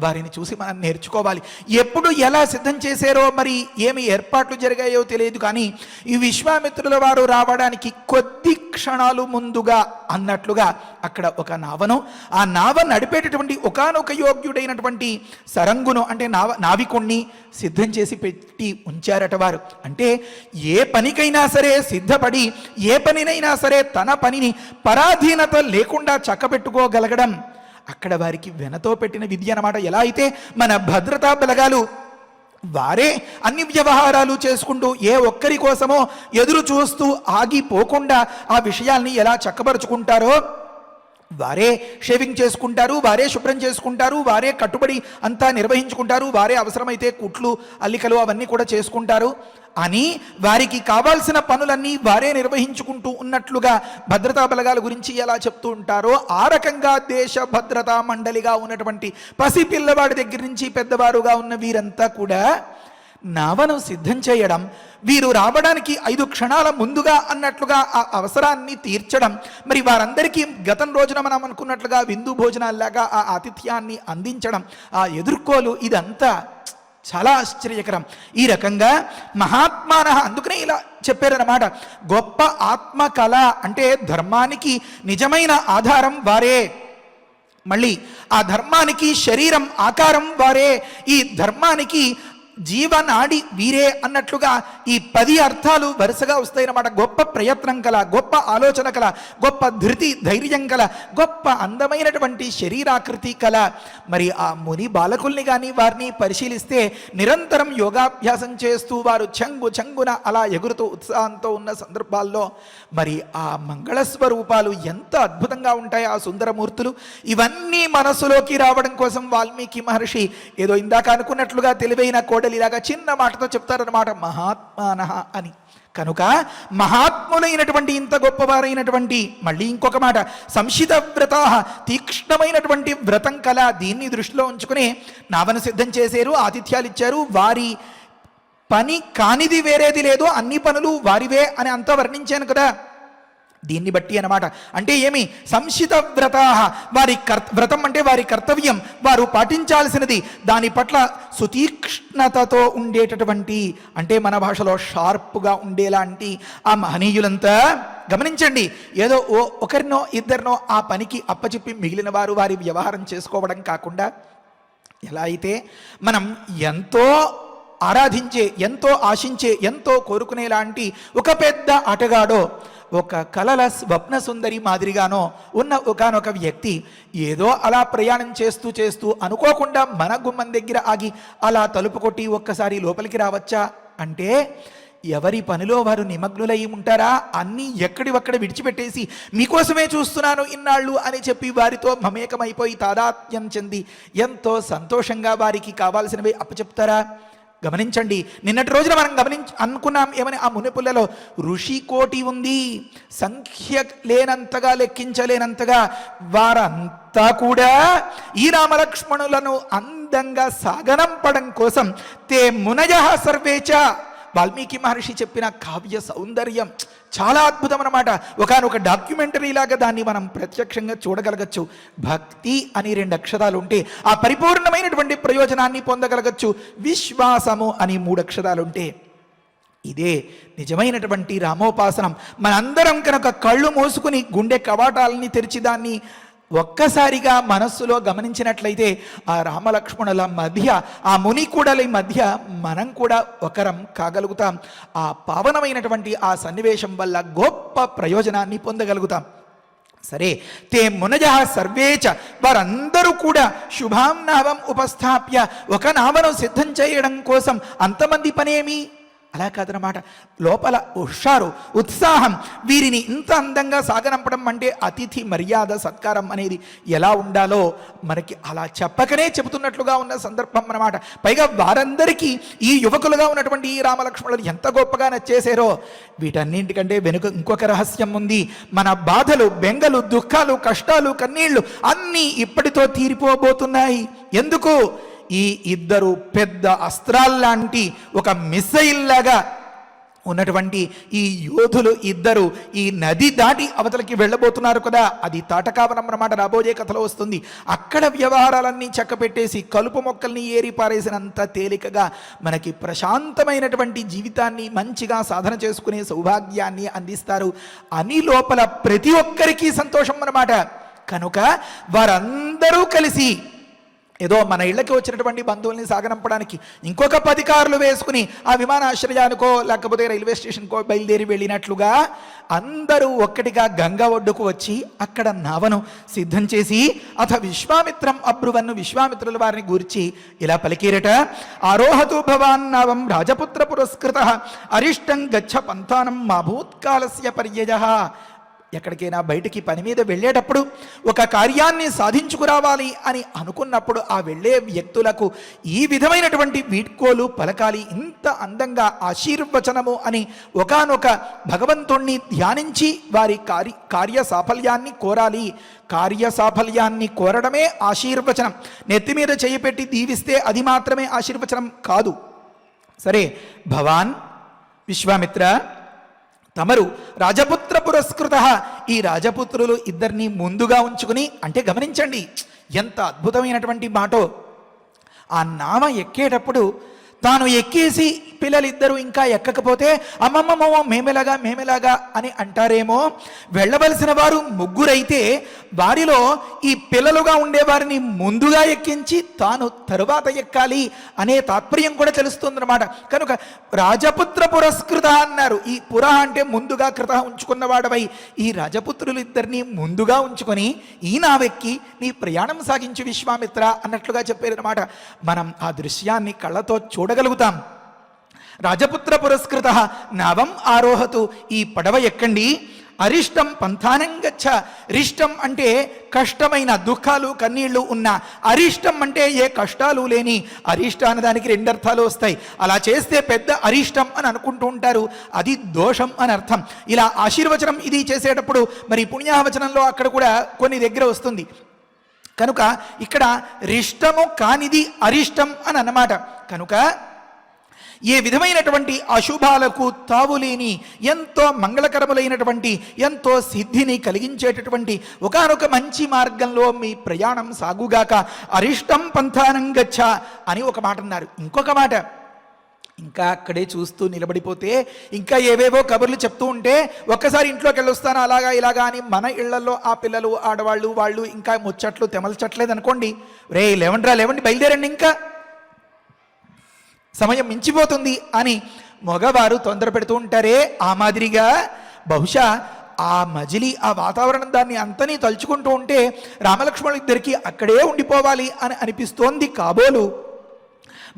వారిని చూసి మనం నేర్చుకోవాలి. ఎప్పుడు ఎలా సిద్ధం చేశారో, మరి ఏమి ఏర్పాట్లు జరిగాయో తెలియదు, కానీ ఈ విశ్వామిత్రుల వారు రావడానికి కొద్ది క్షణాలు ముందుగా అన్నట్లుగా అక్కడ ఒక నావను, ఆ నావ నడిపేటటువంటి ఒకానొక యోగ్యుడైనటువంటి సరంగును అంటే నావికుణ్ణి సిద్ధం చేసి పెట్టి ఉంచారట వారు. అంటే ఏ పనికైనా సరే సిద్ధపడి, ఏ పనినైనా సరే తన పనిని పరాధీనత లేకుండా చక్కబెట్టుకోగలగడం అక్కడ వారికి వెనతో పెట్టిన విద్య అన్నమాట. ఎలా అయితే మన భద్రతా బలగాలు వారే అన్ని వ్యవహారాలు చేసుకుంటూ ఏ ఒక్కరి కోసమో ఎదురు చూస్తూ ఆగిపోకుండా ఆ విషయాల్ని ఎలా చక్కబరుచుకుంటారో, వారే షేవింగ్ చేసుకుంటారు, వారే శుభ్రం చేసుకుంటారు, వారే కట్టుబడి అంతా నిర్వహించుకుంటారు, వారే అవసరమైతే కుట్లు అల్లికలు అవన్నీ కూడా చేసుకుంటారు అని వారికి కావాల్సిన పనులన్నీ వారే నిర్వహించుకుంటూ ఉన్నట్లుగా భద్రతా బలగాల గురించి ఎలా చెప్తూ ఉంటారో, ఆ రకంగా దేశ భద్రతా మండలిగా ఉన్నటువంటి పసిపిల్లవాడి దగ్గర నుంచి పెద్దవారుగా ఉన్న వీరంతా కూడా నావను సిద్ధం చేయడం, వీరు రావడానికి 5 క్షణాల ముందుగా అన్నట్లుగా ఆ అవసరాన్ని తీర్చడం, మరి వారందరికీ గతం రోజున మనం అనుకున్నట్లుగా విందు భోజనాల్లాగా ఆ ఆతిథ్యాన్ని అందించడం, ఆ ఎదుర్కోలు, ఇదంతా చాలా ఆశ్చర్యకరం. ఈ రకంగా మహాత్మానః, అందుకనే ఇలా చెప్పారన్నమాట. గొప్ప ఆత్మ కళ అంటే ధర్మానికి నిజమైన ఆధారం వారే, మళ్ళీ ఆ ధర్మానికి శరీరం ఆకారం వారే, ఈ ధర్మానికి జీవనాడి వీరే అన్నట్లుగా ఈ 10 అర్థాలు వరుసగా వస్తాయన్నమాట. గొప్ప ప్రయత్నం కల, గొప్ప ఆలోచన కల, గొప్ప ధృతి ధైర్యం కల, గొప్ప అందమైనటువంటి శరీరాకృతి కల. మరి ఆ ముని బాలకుల్ని కానీ వారిని పరిశీలిస్తే నిరంతరం యోగాభ్యాసం చేస్తూ వారు చెంగున అలా ఎగురుతూ ఉత్సాహంతో ఉన్న సందర్భాల్లో మరి ఆ మంగళస్వరూపాలు ఎంత అద్భుతంగా ఉంటాయి, ఆ సుందరమూర్తులు. ఇవన్నీ మనసులోకి రావడం కోసం వాల్మీకి మహర్షి ఏదో ఇందాక అనుకున్నట్లుగా తెలివైన కోడలిలాగా చిన్న మాటతో చెప్తారన్నమాట, మహాత్మానః అని. కనుక మహాత్ములైనటువంటి ఇంత గొప్పవారైనటువంటి, మళ్ళీ ఇంకొక మాట, సంశిత వ్రతాః, తీక్ష్ణమైనటువంటి వ్రతం కల, దీన్ని దృష్టిలో ఉంచుకుని నావను సిద్ధం చేశారు, ఆతిథ్యాలు ఇచ్చారు. వారి పని కానిది వేరేది లేదు, అన్ని పనులు వారివే అని అంతా వర్ణించాను కదా. దీన్ని బట్టి అన్నమాట. అంటే ఏమి, సంశిత వ్రతాః, వారి వ్రతం అంటే వారి కర్తవ్యం, వారు పాటించాల్సినది, దాని పట్ల సుతీక్ష్ణతతో ఉండేటటువంటి, అంటే మన భాషలో షార్ప్గా ఉండేలాంటి ఆ మహనీయులంతా గమనించండి. ఏదో ఒకరినో ఇద్దరినో ఆ పనికి అప్పచెప్పి మిగిలిన వారు వారి వ్యవహారం చేసుకోవడం కాకుండా, ఎలా అయితే మనం ఎంతో ఆరాధించే, ఎంతో ఆశించే, ఎంతో కోరుకునేలాంటి ఒక పెద్ద ఆటగాడో, ఒక కలల స్వప్న సుందరి మాదిరిగానో ఉన్న ఒకానొక వ్యక్తి ఏదో అలా ప్రయాణం చేస్తూ అనుకోకుండా మన గుమ్మం దగ్గర ఆగి అలా తలుపు కొట్టి ఒక్కసారి లోపలికి రావచ్చా అంటే, ఎవరి పనిలో వారు నిమగ్నులై ఉంటారా, అన్నీ ఎక్కడివక్కడ విడిచిపెట్టేసి మీకోసమే చూస్తున్నాను ఇన్నాళ్ళు అని చెప్పి వారితో మమేకమైపోయి తాదాత్మ్యం చెంది ఎంతో సంతోషంగా వారికి కావాల్సినవి అప్పచెప్తారా? గమనించండి. నిన్నటి రోజున మనం అనుకున్నాం ఏమని, ఆ మునిపుల్లలో ఋషి కోటి ఉంది, సంఖ్య లేనంతగా లెక్కించలేనంతగా వారంతా కూడా ఈ రామలక్ష్మణులను అందంగా సాగనంపడం కోసం తే మునయః సర్వేచ, వాల్మీకి మహర్షి చెప్పిన కావ్య సౌందర్యం చాలా అద్భుతం అన్నమాట. ఒకనొక డాక్యుమెంటరీ లాగా దాన్ని మనం ప్రత్యక్షంగా చూడగలగచ్చు. భక్తి అని 2 అక్షరాలు ఉంటే ఆ పరిపూర్ణమైనటువంటి ప్రయోజనాన్ని పొందగలగచ్చు. విశ్వాసము అని 3 అక్షరాలు ఉంటే ఇదే నిజమైనటువంటి రామోపాసనం. మనందరం కనుక కళ్ళు మూసుకుని గుండె కవాటాలని తెరిచి దాన్ని ఒక్కసారిగా మనస్సులో గమనించినట్లయితే ఆ రామలక్ష్మణుల మధ్య, ఆ మునికూడలి మధ్య మనం కూడా ఒకరం కాగలుగుతాం. ఆ పావనమైనటువంటి ఆ సన్నివేశం వల్ల గొప్ప ప్రయోజనాన్ని పొందగలుగుతాం. సరే, తే మునజ సర్వేచ, వారందరూ కూడా శుభాం నావం ఉపస్థాప్య, ఒక నామను సిద్ధం చేయడం కోసం అంతమంది పనేమి? అలా కాదనమాట. లోపల హుషారు, ఉత్సాహం, వీరిని ఇంత అందంగా సాగనంపడం అంటే అతిథి మర్యాద సత్కారం అనేది ఎలా ఉండాలో మనకి అలా చెప్పకనే చెబుతున్నట్లుగా ఉన్న సందర్భం అన్నమాట. పైగా వారందరికీ ఈ యువకులుగా ఉన్నటువంటి ఈ రామలక్ష్మణులు ఎంత గొప్పగా నచ్చేశారో. వీటన్నింటికంటే వెనుక ఇంకొక రహస్యం ఉంది. మన బాధలు, బెంగలు, దుఃఖాలు, కష్టాలు, కన్నీళ్లు అన్నీ ఇప్పటితో తీరిపోబోతున్నాయి. ఎందుకు? ఈ ఇద్దరు పెద్ద అస్త్రాల్లాంటి, ఒక మిస్సైల్ లాగా ఉన్నటువంటి ఈ యోధులు ఇద్దరు ఈ నది దాటి అవతలకి వెళ్ళబోతున్నారు కదా. అది తాటకావనం అన్నమాట. రాబోయే కథలో వస్తుంది. అక్కడ వ్యవహారాలన్నీ చక్కపెట్టేసి కలుపు మొక్కల్ని ఏరి పారేసినంత తేలికగా మనకి ప్రశాంతమైనటువంటి జీవితాన్ని మంచిగా సాధన చేసుకునే సౌభాగ్యాన్ని అందిస్తారు అని లోపల ప్రతి ఒక్కరికి సంతోషం అన్నమాట. కనుక వారందరూ కలిసి ఏదో మన ఇళ్ళకి వచ్చినటువంటి బంధువుల్ని సాగనంపడానికి ఇంకొక 10 కార్లు వేసుకుని ఆ విమానాశ్రయానికో లేకపోతే రైల్వే స్టేషన్కో బయలుదేరి వెళ్ళినట్లుగా అందరూ ఒక్కటిగా గంగ ఒడ్డుకు వచ్చి అక్కడ నావను సిద్ధం చేసి అథ విశ్వామిత్రం అబ్రువన్ను, విశ్వామిత్రుల వారిని గూర్చి ఇలా పలికిరట. ఆరోహతు భవాన్ నావం రాజపుత్ర పురస్కృత అరిష్టం గచ్చ పంథానం మా భూత్కాలస్య పర్యయః. ఎక్కడికైనా బయటికి పని మీద వెళ్ళేటప్పుడు ఒక కార్యాన్ని సాధించుకురావాలి అని అనుకున్నప్పుడు ఆ వెళ్ళే వ్యక్తులకు ఈ విధమైనటువంటి వీడ్కోలు పలకాలి. ఇంత అందంగా ఆశీర్వచనము అని ఒకానొక భగవంతుణ్ణి ధ్యానించి వారి కార్య సాఫల్యాన్ని కోరాలి. కార్య సాఫల్యాన్ని కోరడమే ఆశీర్వచనం. నెత్తి మీద చేయి పెట్టి దీవిస్తే అది మాత్రమే ఆశీర్వచనం కాదు. సరే, భవాన్ విశ్వామిత్ర తమరు రాజపుత్ర పురస్కృత, ఈ రాజపుత్రులు ఇద్దరిని ముందుగా ఉంచుకుని, అంటే గమనించండి ఎంత అద్భుతమైనటువంటి మాటో. ఆ నామ ఎక్కేటప్పుడు తాను ఎక్కేసి పిల్లలిద్దరూ ఇంకా ఎక్కకపోతే అమ్మమ్మమ్మో మేమెలాగా అని అంటారేమో. వెళ్ళవలసిన వారు ముగ్గురైతే వారిలో ఈ పిల్లలుగా ఉండేవారిని ముందుగా ఎక్కించి తాను తరువాత ఎక్కాలి అనే తాత్పర్యం కూడా తెలుస్తుందన్నమాట. కనుక రాజపుత్ర పురస్కృత అన్నారు. ఈ పుర అంటే ముందుగా, కృత ఉంచుకున్నవాడవై ఈ రాజపుత్రులు ఇద్దరిని ముందుగా ఉంచుకొని ఈ నావెక్కి నీ ప్రయాణం సాగించు విశ్వామిత్ర అన్నట్లుగా చెప్పారన్నమాట. మనం ఆ దృశ్యాన్ని కళ్ళతో చూడగలుగుతాం. రాజపుత్ర పురస్కృత నావం ఆరోహతు, ఈ పడవ ఎక్కండి. అరిష్టం పంథానం గచ్చ, రిష్టం అంటే కష్టమైన, దుఃఖాలు కన్నీళ్లు ఉన్న. అరిష్టం అంటే ఏ కష్టాలు లేని. అరిష్ట అన్నదానికి 2 అర్థాలు వస్తాయి. అలా చేస్తే పెద్ద అరిష్టం అని అనుకుంటూ ఉంటారు, అది దోషం అని అర్థం. ఇలా ఆశీర్వచనం ఇది చేసేటప్పుడు మరి పుణ్యావచనంలో అక్కడ కూడా కొన్ని దగ్గర వస్తుంది. కనుక ఇక్కడ రిష్టము కానిది అరిష్టం అని అన్నమాట. కనుక ఏ విధమైనటువంటి అశుభాలకు తావులేని, ఎంతో మంగళకరములైనటువంటి, ఎంతో సిద్ధిని కలిగించేటటువంటి ఒకానొక మంచి మార్గంలో మీ ప్రయాణం సాగుగాక. అరిష్టం పంథానం గచ్చ అని ఒక మాట అన్నారు. ఇంకొక మాట, ఇంకా అక్కడే చూస్తూ నిలబడిపోతే ఇంకా ఏవేవో కబుర్లు చెప్తూ ఉంటే ఒక్కసారి ఇంట్లోకి వెళ్ళొస్తాను అలాగా ఇలాగా అని మన ఇళ్లలో ఆ పిల్లలు, ఆడవాళ్ళు, వాళ్ళు ఇంకా ముచ్చట్లు తెమల్చట్లేదు అనుకోండి. రే లేవండి బయలుదేరండి, ఇంకా సమయం మించిపోతుంది అని మగవారు తొందర పెడుతూ ఉంటారే. ఆ మాదిరిగా బహుశా ఆ మజిలీ, ఆ వాతావరణం, దాన్ని అంతనీ తలుచుకుంటూ ఉంటే రామలక్ష్మణులు ఇద్దరికి అక్కడే ఉండిపోవాలి అని అనిపిస్తోంది కాబోలు.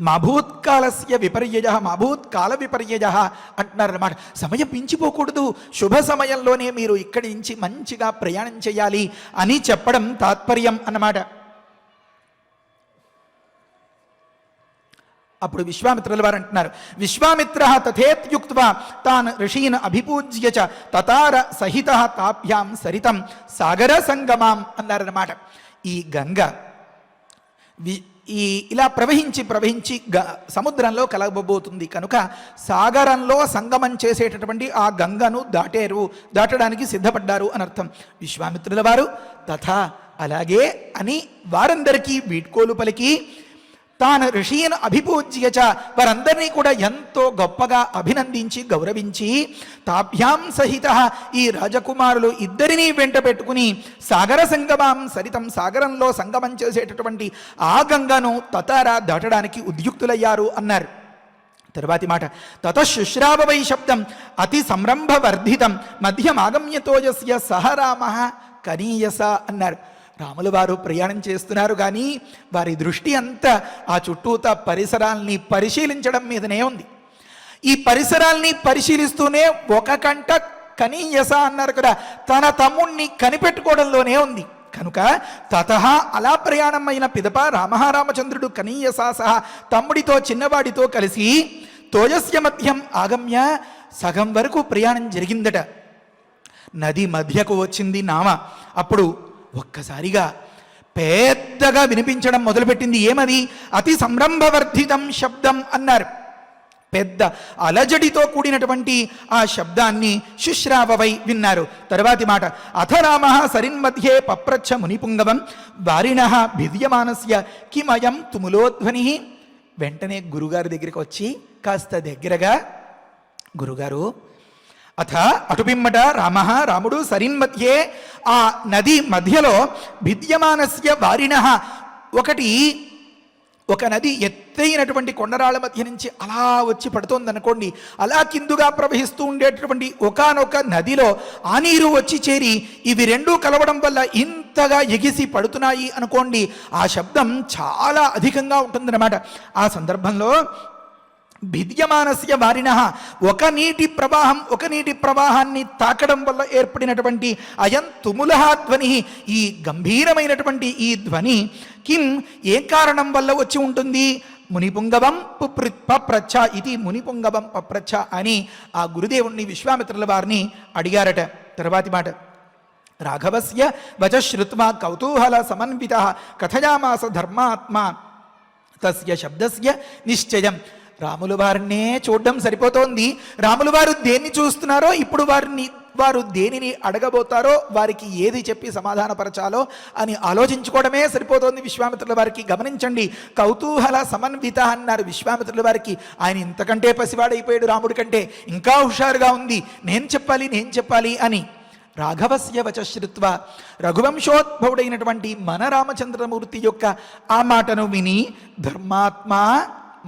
మాభూత్కాలస్య విపర్యయ, మాభూత్కాల విపర్యయ అంటున్నారన్నమాట. సమయం మించిపోకూడదు, శుభ సమయంలోనే మీరు ఇక్కడి నుంచి మంచిగా ప్రయాణం చేయాలి అని చెప్పడం తాత్పర్యం అన్నమాట. అప్పుడు విశ్వామిత్రుల వారు అంటున్నారు, విశ్వామిత్ర తథేత్యుక్త్వా తాన్ ఋషీన్ అభిపూజ్య చ తతార సహిత తాభ్యాం సరితం సాగర సంగమాం అన్నారన్నమాట. ఈ గంగ ఇలా ప్రవహించి సముద్రంలో కలగబోతుంది కనుక సాగరంలో సంగమం చేసేటటువంటి ఆ గంగను దాటడానికి సిద్ధపడ్డారు అని అర్థం. విశ్వామిత్రుల వారు తథా అలాగే అని వారందరికీ వీడ్కోలు పలికి తాను ఋషియను అభిపూజ్యచ వారందరినీ కూడా ఎంతో గొప్పగా అభినందించి గౌరవించి తాభ్యాం సహిత ఈ రాజకుమారులు ఇద్దరినీ వెంట పెట్టుకుని సాగర సంగమం సరితం సాగరంలో సంగమం చేసేటటువంటి ఆ గంగను తతారా దాటడానికి ఉద్యుక్తులయ్యారు అన్నారు. తరువాతి మాట తతశుశ్రావవై శబ్దం అతి సంరంభవర్ధితం మధ్యమాగమ్యతోజస్య సహ రామ కనీయస అన్నారు. రాములు వారు ప్రయాణం చేస్తున్నారు కానీ వారి దృష్టి అంతా ఆ చుట్టూతా పరిసరాల్ని పరిశీలించడం మీదనే ఉంది. ఈ పరిసరాల్ని పరిశీలిస్తూనే ఒక కంట కనీయస అన్నారు కదా, తన తమ్ముణ్ణి కనిపెట్టుకోవడంలోనే ఉంది. కనుక తతః అలా ప్రయాణం అయిన పిదప రామచంద్రుడు కనీయస సహా తమ్ముడితో చిన్నవాడితో కలిసి తోజస్య మధ్యం ఆగమ్య సగం వరకు ప్రయాణం జరిగిందట. నది మధ్యకు వచ్చింది నావ. అప్పుడు ఒక్కసారిగా పెద్దగా వినిపించడం మొదలుపెట్టింది. ఏమది? అతి సంరంభవర్ధితం శబ్దం అన్నారు. పెద్ద అలజడితో కూడినటువంటి ఆ శబ్దాన్ని శుశ్రావవై విన్నారు. తరువాతి మాట అథ రామ సరిన్మధ్యే పప్రచ్ఛ మునిపుంగవం వారిణ భిద్యమానస్య కిమయం తుములోధ్వని. వెంటనే గురుగారి దగ్గరికి వచ్చి కాస్త దగ్గరగా, గురుగారు అథ అటుపిమ్మట రాముడు సరిన్మధ్యే ఆ నది మధ్యలో భిద్యమానస్య వారిణ ఒక నది ఎత్తైనటువంటి కొండరాళ్ళ మధ్య నుంచి అలా వచ్చి పడుతోందనుకోండి. అలా కిందుగా ప్రవహిస్తూ ఉండేటటువంటి ఒకానొక నదిలో ఆ నీరు వచ్చి చేరి ఇవి రెండూ కలవడం వల్ల ఇంతగా ఎగిసి పడుతున్నాయి అనుకోండి. ఆ శబ్దం చాలా అధికంగా ఉంటుందన్నమాట. ఆ సందర్భంలో భిద్యమానస్య వారిణ ఒక నీటి ప్రవాహాన్ని తాకడం వల్ల ఏర్పడినటువంటి అయం తుములహ ధ్వని, ఈ గంభీరమైనటువంటి ఈ ధ్వని కిం ఏ కారణం వల్ల వచ్చి ఉంటుంది? మునిపుంగవం పప్రచ్ఛ ఇది మునిపుంగవం పప్రచ్ఛ అని ఆ గురుదేవుణ్ణి విశ్వామిత్రుల వారిని అడిగారట. తర్వాతి మాట రాఘవస్య వచ శ్రుత్వా కౌతూహల సమన్విత కథయామాస ధర్మాత్మ తస్య శబ్దస్య నిశ్చయం. రాములు వారినే చూడడం సరిపోతోంది. రాములు వారు దేన్ని చూస్తున్నారో ఇప్పుడు వారు దేనిని అడగబోతారో వారికి ఏది చెప్పి సమాధానపరచాలో అని ఆలోచించుకోవడమే సరిపోతోంది విశ్వామిత్రుల వారికి. గమనించండి, కౌతూహల సమన్విత అన్నారు విశ్వామిత్రుల వారికి. ఆయన ఇంతకంటే పసివాడైపోయాడు, రాముడి కంటే ఇంకా హుషారుగా ఉంది, నేను చెప్పాలి అని. రాఘవస్య వచశ్రుత్వ రఘువంశోద్భవుడైనటువంటి మన రామచంద్రమూర్తి యొక్క ఆ మాటను విని ధర్మాత్మ,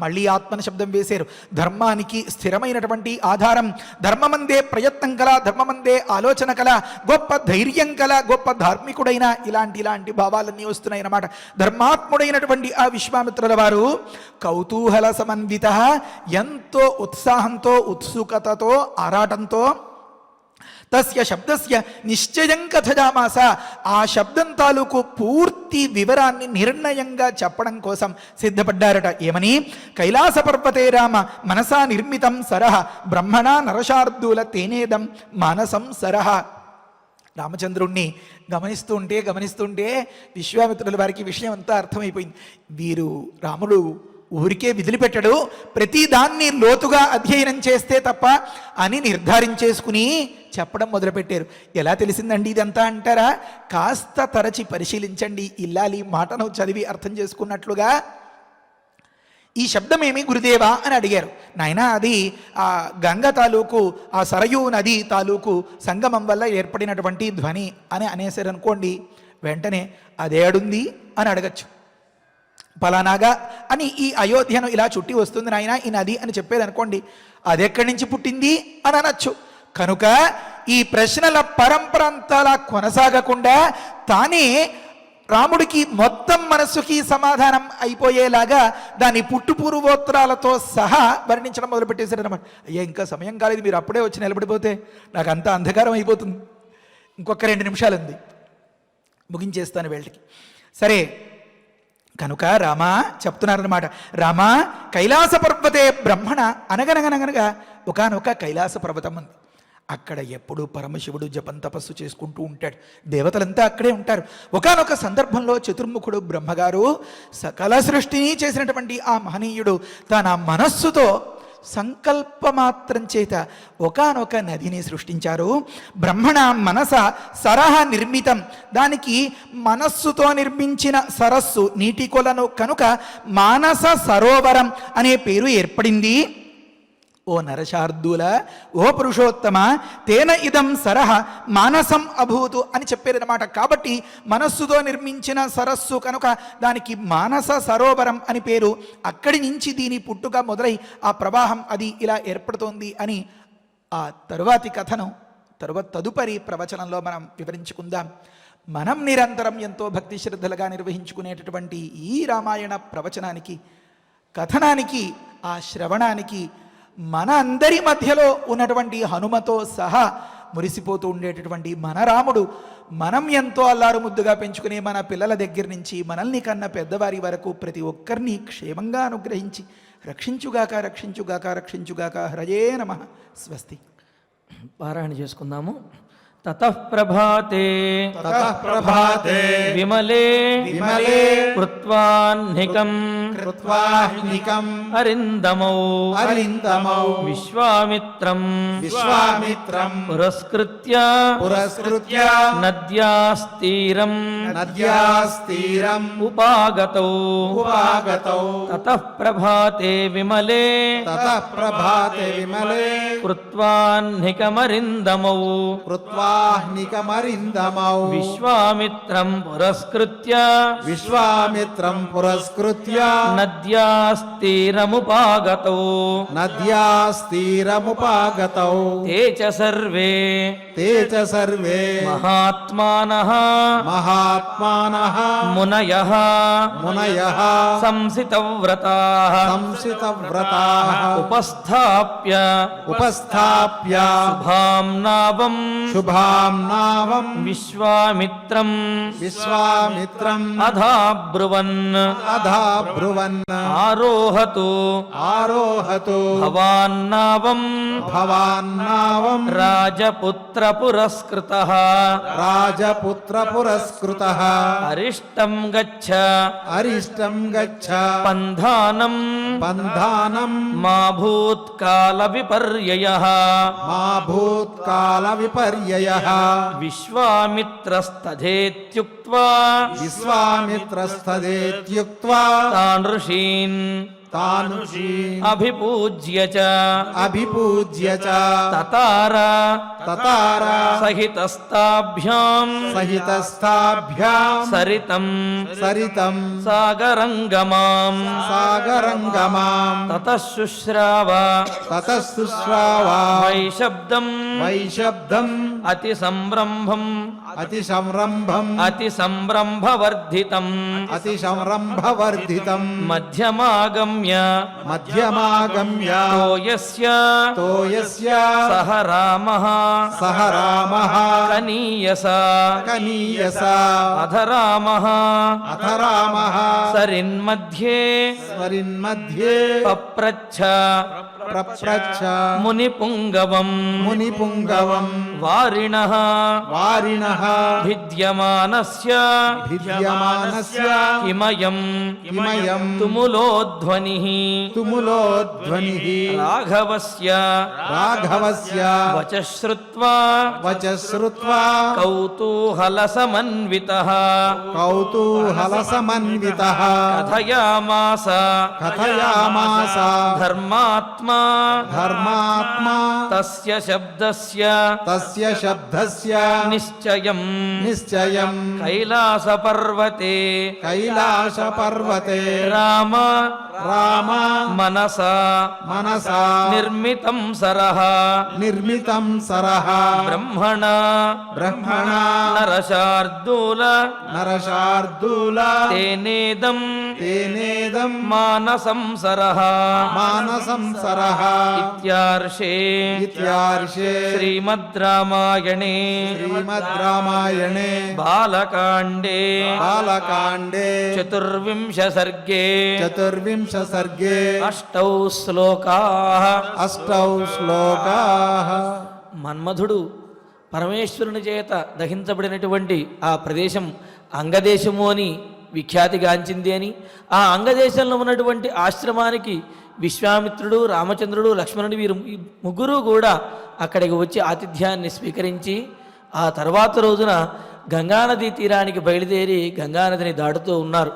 మళ్ళీ ఆత్మన శబ్దం వేశారు. ధర్మానికి స్థిరమైనటువంటి ఆధారం, ధర్మమందే ప్రయత్నం కల, ధర్మమందే ఆలోచన కల, గొప్ప ధైర్యం కల, గొప్ప ధార్మికుడైన ఇలాంటి భావాలన్నీ వస్తున్నాయి అన్నమాట. ధర్మాత్ముడైనటువంటి ఆ విశ్వామిత్రుల వారు కౌతూహల సమన్విత, ఎంతో ఉత్సాహంతో, ఉత్సుకతతో, ఆరాటంతో తస్య శబ్దస్య నిశ్చయం కథయామాస, ఆ శబ్దం తాలూకు పూర్తి వివరాన్ని నిర్ణయంగా చెప్పడం కోసం సిద్ధపడ్డారట. ఏమని? కైలాస పర్వతే రామ మనసా నిర్మితం సరహ బ్రహ్మణ నరశార్దూల తేనేదం మానసం సరహ. రామచంద్రుణ్ణి గమనిస్తుంటే విశ్వామిత్రుల వారికి విషయం అంతా అర్థమైపోయింది. వీరు రాముడు ఊరికే విదిలిపెట్టడు, ప్రతి దాన్ని లోతుగా అధ్యయనం చేస్తే తప్ప అని నిర్ధారించేసుకుని చెప్పడం మొదలుపెట్టారు. ఎలా తెలిసిందండి ఇదంతా అంటారా? కాస్త తరచి పరిశీలించండి. ఇల్లాలి మాటను చదివి అర్థం చేసుకున్నట్లుగా. ఈ శబ్దమేమి గురుదేవా అని అడిగారు. నాయనా, అది ఆ గంగ తాలూకు, ఆ సరయూ నది తాలూకు సంగమం వల్ల ఏర్పడినటువంటి ధ్వని అని అనేసారు అనుకోండి. వెంటనే అదేడుంది అని అడగచ్చు. ఫలానాగా అని ఈ అయోధ్యను ఇలా చుట్టి వస్తుంది నాయన ఈ నది అని చెప్పేది అనుకోండి. అది ఎక్కడి నుంచి పుట్టింది అని అనొచ్చు. కనుక ఈ ప్రశ్నల పరంపర అంతా కొనసాగకుండా తానే రాముడికి మొత్తం మనస్సుకి సమాధానం అయిపోయేలాగా దాని పుట్టుపూర్వోత్తరాలతో సహా వర్ణించడం మొదలుపెట్టేశారు అనమాట. అయ్యా, ఇంకా సమయం కాలేదు, మీరు అప్పుడే వచ్చి నిలబడిపోతే నాకు అంతా అంధకారం అయిపోతుంది. ఇంకొక 2 నిమిషాలు ఉంది, ముగించేస్తాను వేళ్ళకి. సరే, కనుక రామా చెప్తున్నారన్నమాట. రామా కైలాస పర్వతే బ్రహ్మణ, అనగనగా ఒకనొక కైలాస పర్వతం ఉంది. అక్కడ ఎప్పుడు పరమశివుడు జపం తపస్సు చేసుకుంటూ ఉంటాడు, దేవతలంతా అక్కడే ఉంటారు. ఒకనొక సందర్భంలో చతుర్ముఖుడు బ్రహ్మగారు, సకల సృష్టిని చేసినటువంటి ఆ మహనీయుడు తన మనస్సుతో సంకల్పమాత్రం చేత ఒకానొక నదిని సృష్టించారు. బ్రహ్మణ మనస సరహ నిర్మితం, దానికి మనస్సుతో నిర్మించిన సరస్సు నీటి కొలను కనుక మానస సరోవరం అనే పేరు ఏర్పడింది. ఓ నరశార్దూల, ఓ పురుషోత్తమ, తేన ఇదం సరహ మానసం అభూతు అని చెప్పారన్నమాట. కాబట్టి మనస్సుతో నిర్మించిన సరస్సు కనుక దానికి మానస సరోవరం అని పేరు. అక్కడి నుంచి దీని పుట్టుక మొదలై ఆ ప్రవాహం అది ఇలా ఏర్పడుతోంది అని ఆ తరువాతి కథను తదుపరి ప్రవచనంలో మనం వివరించుకుందాం. మనం నిరంతరం ఎంతో భక్తి శ్రద్ధలుగా నిర్వహించుకునేటటువంటి ఈ రామాయణ ప్రవచనానికి, కథనానికి, ఆ శ్రవణానికి మన అందరి మధ్యలో ఉన్నటువంటి హనుమతో సహా మురిసిపోతూ ఉండేటటువంటి మన రాముడు, మనం ఎంతో అల్లారు ముద్దుగా పెంచుకునే మన పిల్లల దగ్గర నుంచి మనల్ని కన్న పెద్దవారి వరకు ప్రతి ఒక్కరిని క్షేమంగా అనుగ్రహించి రక్షించుగాక రక్షించుగాక రక్షించుగాక. హరయే నమః. స్వస్తి. పారాయణ చేసుకుందాము. తతః ప్రభాతే విమలే కృత్వాహ్నికం అరిందమౌ విశ్వామిత్రం పురస్కృత్య నద్యాస్తీరం ఉపాగతౌ తతః ప్రభాతే విమలే కృత్వాహ్నికమరిందమౌ విశ్వామిత్రం పురస్కృత్య నద్యాస్తీరముపాగతౌ తే చ సర్వే మహాత్మానః మునయః సంసితవ్రతాః ఉపస్థాప్య శుభాం నావం విశ్వామిత్రం అధాబ్రువన్ ఆరోహతు భవాన్నావం రాజపుత్ర పురస్కృతః అరిష్టం గచ్చ పంధానం మా భూత్కాల విపర్యయః విశ్వామిత్రస్తథేత్యుక్త్వా తాన్ ఋషీన్ అభిపూజ్య చ తతార సహితస్తాభ్యాం సరితం సాగరంగమాం తతః శుశ్రావ వైశబ్దం అతి సంరంభవర్ధితం మధ్యమాగమ్య తోయస్య సహ రామః కనీయసా అధరామః సరిన్మధ్యే పప్రచ్ఛ మునిపుంగవం వారిణః భిద్యమానస్య కిమయం తుములోధ్వనిః రాఘవస్య వచః శ్రుత్వా కౌతూహలసమన్వితః కథయామాస ధర్మాత్మా తస్య శబ్దస్య నిశ్చయం కైలాసపర్వతే రామ మనసా నిర్మితం సరః బ్రహ్మణ నరశార్దూల తేనేదం మానసం సరః ఇత్యార్షే శ్రీమద్ రామాయణే బాలకాండే చతుర్వింశ సర్గే అష్టౌ శ్లోకాః. మన్మధుడు పరమేశ్వరుని చేత దహించబడినటువంటి ఆ ప్రదేశం అంగదేశము అని విఖ్యాతిగాంచింది అని, ఆ అంగదేశంలో ఉన్నటువంటి ఆశ్రమానికి విశ్వామిత్రుడు, రామచంద్రుడు, లక్ష్మణుడు వీరు ముగ్గురు కూడా అక్కడికి వచ్చి ఆతిథ్యాన్ని స్వీకరించి ఆ తర్వాత రోజున గంగానదీ తీరానికి బయలుదేరి గంగానదిని దాటుతూ ఉన్నారు.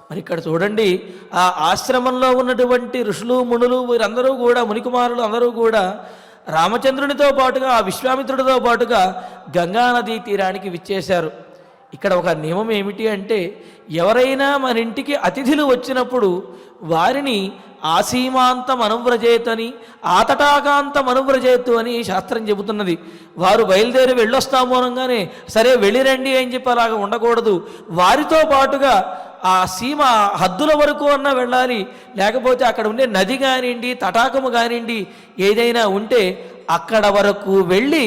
మరి ఇక్కడ చూడండి, ఆ ఆశ్రమంలో ఉన్నటువంటి ఋషులు, మునులు వీరందరూ కూడా, మునికుమారులు అందరూ కూడా రామచంద్రునితో పాటుగా, ఆ విశ్వామిత్రుడితో పాటుగా గంగానదీ తీరానికి విచ్చేశారు. ఇక్కడ ఒక నియమం ఏమిటి అంటే, ఎవరైనా మన ఇంటికి అతిథులు వచ్చినప్పుడు వారిని ఆసీమాంతం అనువ్రజేతు అని, ఆతటాకాంతం అనువ్రజేతు అని శాస్త్రం చెబుతున్నది. వారు బయలుదేరి వెళ్ళొస్తాము అనగానే సరే వెళ్ళిరండి అని చెప్పి అలాగ ఉండకూడదు. వారితో పాటుగా ఆ సీమ హద్దుల వరకు అన్నా వెళ్ళాలి. లేకపోతే అక్కడ ఉండే నది కానివ్వండి, తటాకము కానివ్వండి, ఏదైనా ఉంటే అక్కడ వరకు వెళ్ళి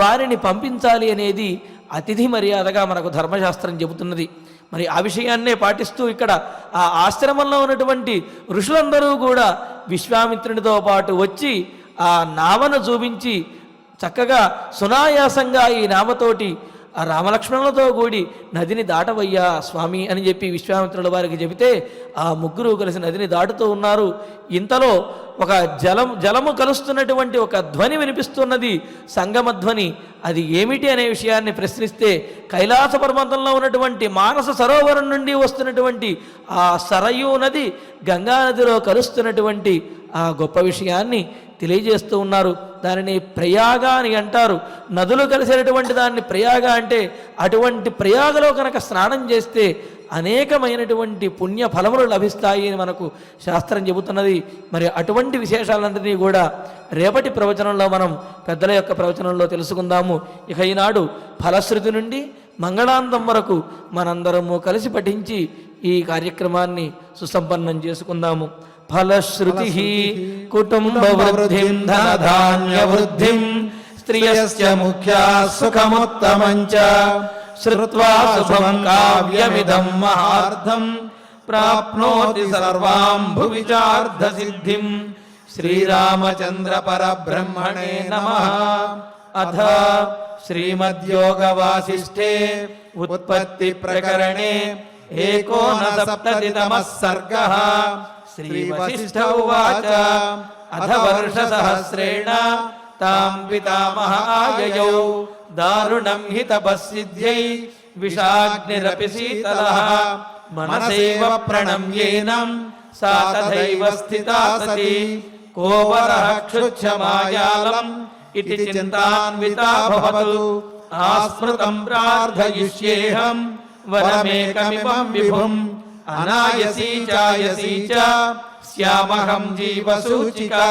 వారిని పంపించాలి అనేది అతిథి మర్యాదగా మనకు ధర్మశాస్త్రం చెబుతున్నది. మరి ఆ విషయాన్నే పాటిస్తూ ఇక్కడ ఆ ఆశ్రమంలో ఉన్నటువంటి ఋషులందరూ కూడా విశ్వామిత్రునితో పాటు వచ్చి ఆ నావను చూపించి చక్కగా సునాయాసంగా ఈ నావతోటి ఆ రామలక్ష్మణులతో కూడి నదిని దాటవయ్యా స్వామి అని చెప్పి విశ్వామిత్రుల వారికి చెబితే ఆ ముగ్గురు కలిసి నదిని దాటుతూ ఉన్నారు. ఇంతలో ఒక జలము కలుస్తున్నటువంటి ఒక ధ్వని వినిపిస్తున్నది, సంగమ ధ్వని. అది ఏమిటి అనే విషయాన్ని ప్రశ్నిస్తే కైలాస పర్వతంలో ఉన్నటువంటి మానస సరోవరం నుండి వస్తున్నటువంటి ఆ సరయూ నది గంగానదిలో కలుస్తున్నటువంటి ఆ గొప్ప విషయాన్ని తెలియజేస్తూ ఉన్నారు. దానిని ప్రయాగ అని అంటారు. నదులు కలిసేటటువంటి దాన్ని ప్రయాగ అంటే, అటువంటి ప్రయాగలో కనుక స్నానం చేస్తే అనేకమైనటువంటి పుణ్య ఫలములు లభిస్తాయి అని మనకు శాస్త్రం చెబుతున్నది. మరి అటువంటి విశేషాలన్నింటినీ కూడా రేపటి ప్రవచనంలో మనం పెద్దల యొక్క ప్రవచనంలో తెలుసుకుందాము. ఇక ఈనాడు ఫలశ్రుతి నుండి మంగళాంతం వరకు మనందరము కలిసి పఠించి ఈ కార్యక్రమాన్ని సుసంపన్నం చేసుకుందాము. ఫలశ్రుతి కుటుంబ వృద్ధిం ధనధాన్య వృద్ధిం స్త్రియస్య ముఖ్యా సుఖముత్తమంచ శ్రుత్వా శుభం కావ్యమిదం మహార్థం ప్రాప్నోతి సర్వాం భువి చార్థ సిద్ధిం. శ్రీరామచంద్ర పరబ్రహ్మణే నమః. అథ శ్రీమద్యోగ వాసిష్ఠే ఉత్పత్తి ప్రకరణే ఏకోనసప్తతితమః సర్గః. శ్రీ వశిష్ఠ ఉవాచ అథ వర్షసహస్రేణ తాం పితామహాయయౌ దారుణం హి తపస్సిద్ధ్యై విషాగ్నిరపి శీతలః మనసైవ ప్రణమ్యేనం సా తథైవ స్థితా సతి కోవరః క్షుచ్ఛమాయాలం ఇతి చింతాన్వితా భవతు ఆస్మృతం ప్రార్థయిష్యేహం వరమేకమిమం విభుం అనాయసీ చాయసీ చ స్యామహం జీవసూచికా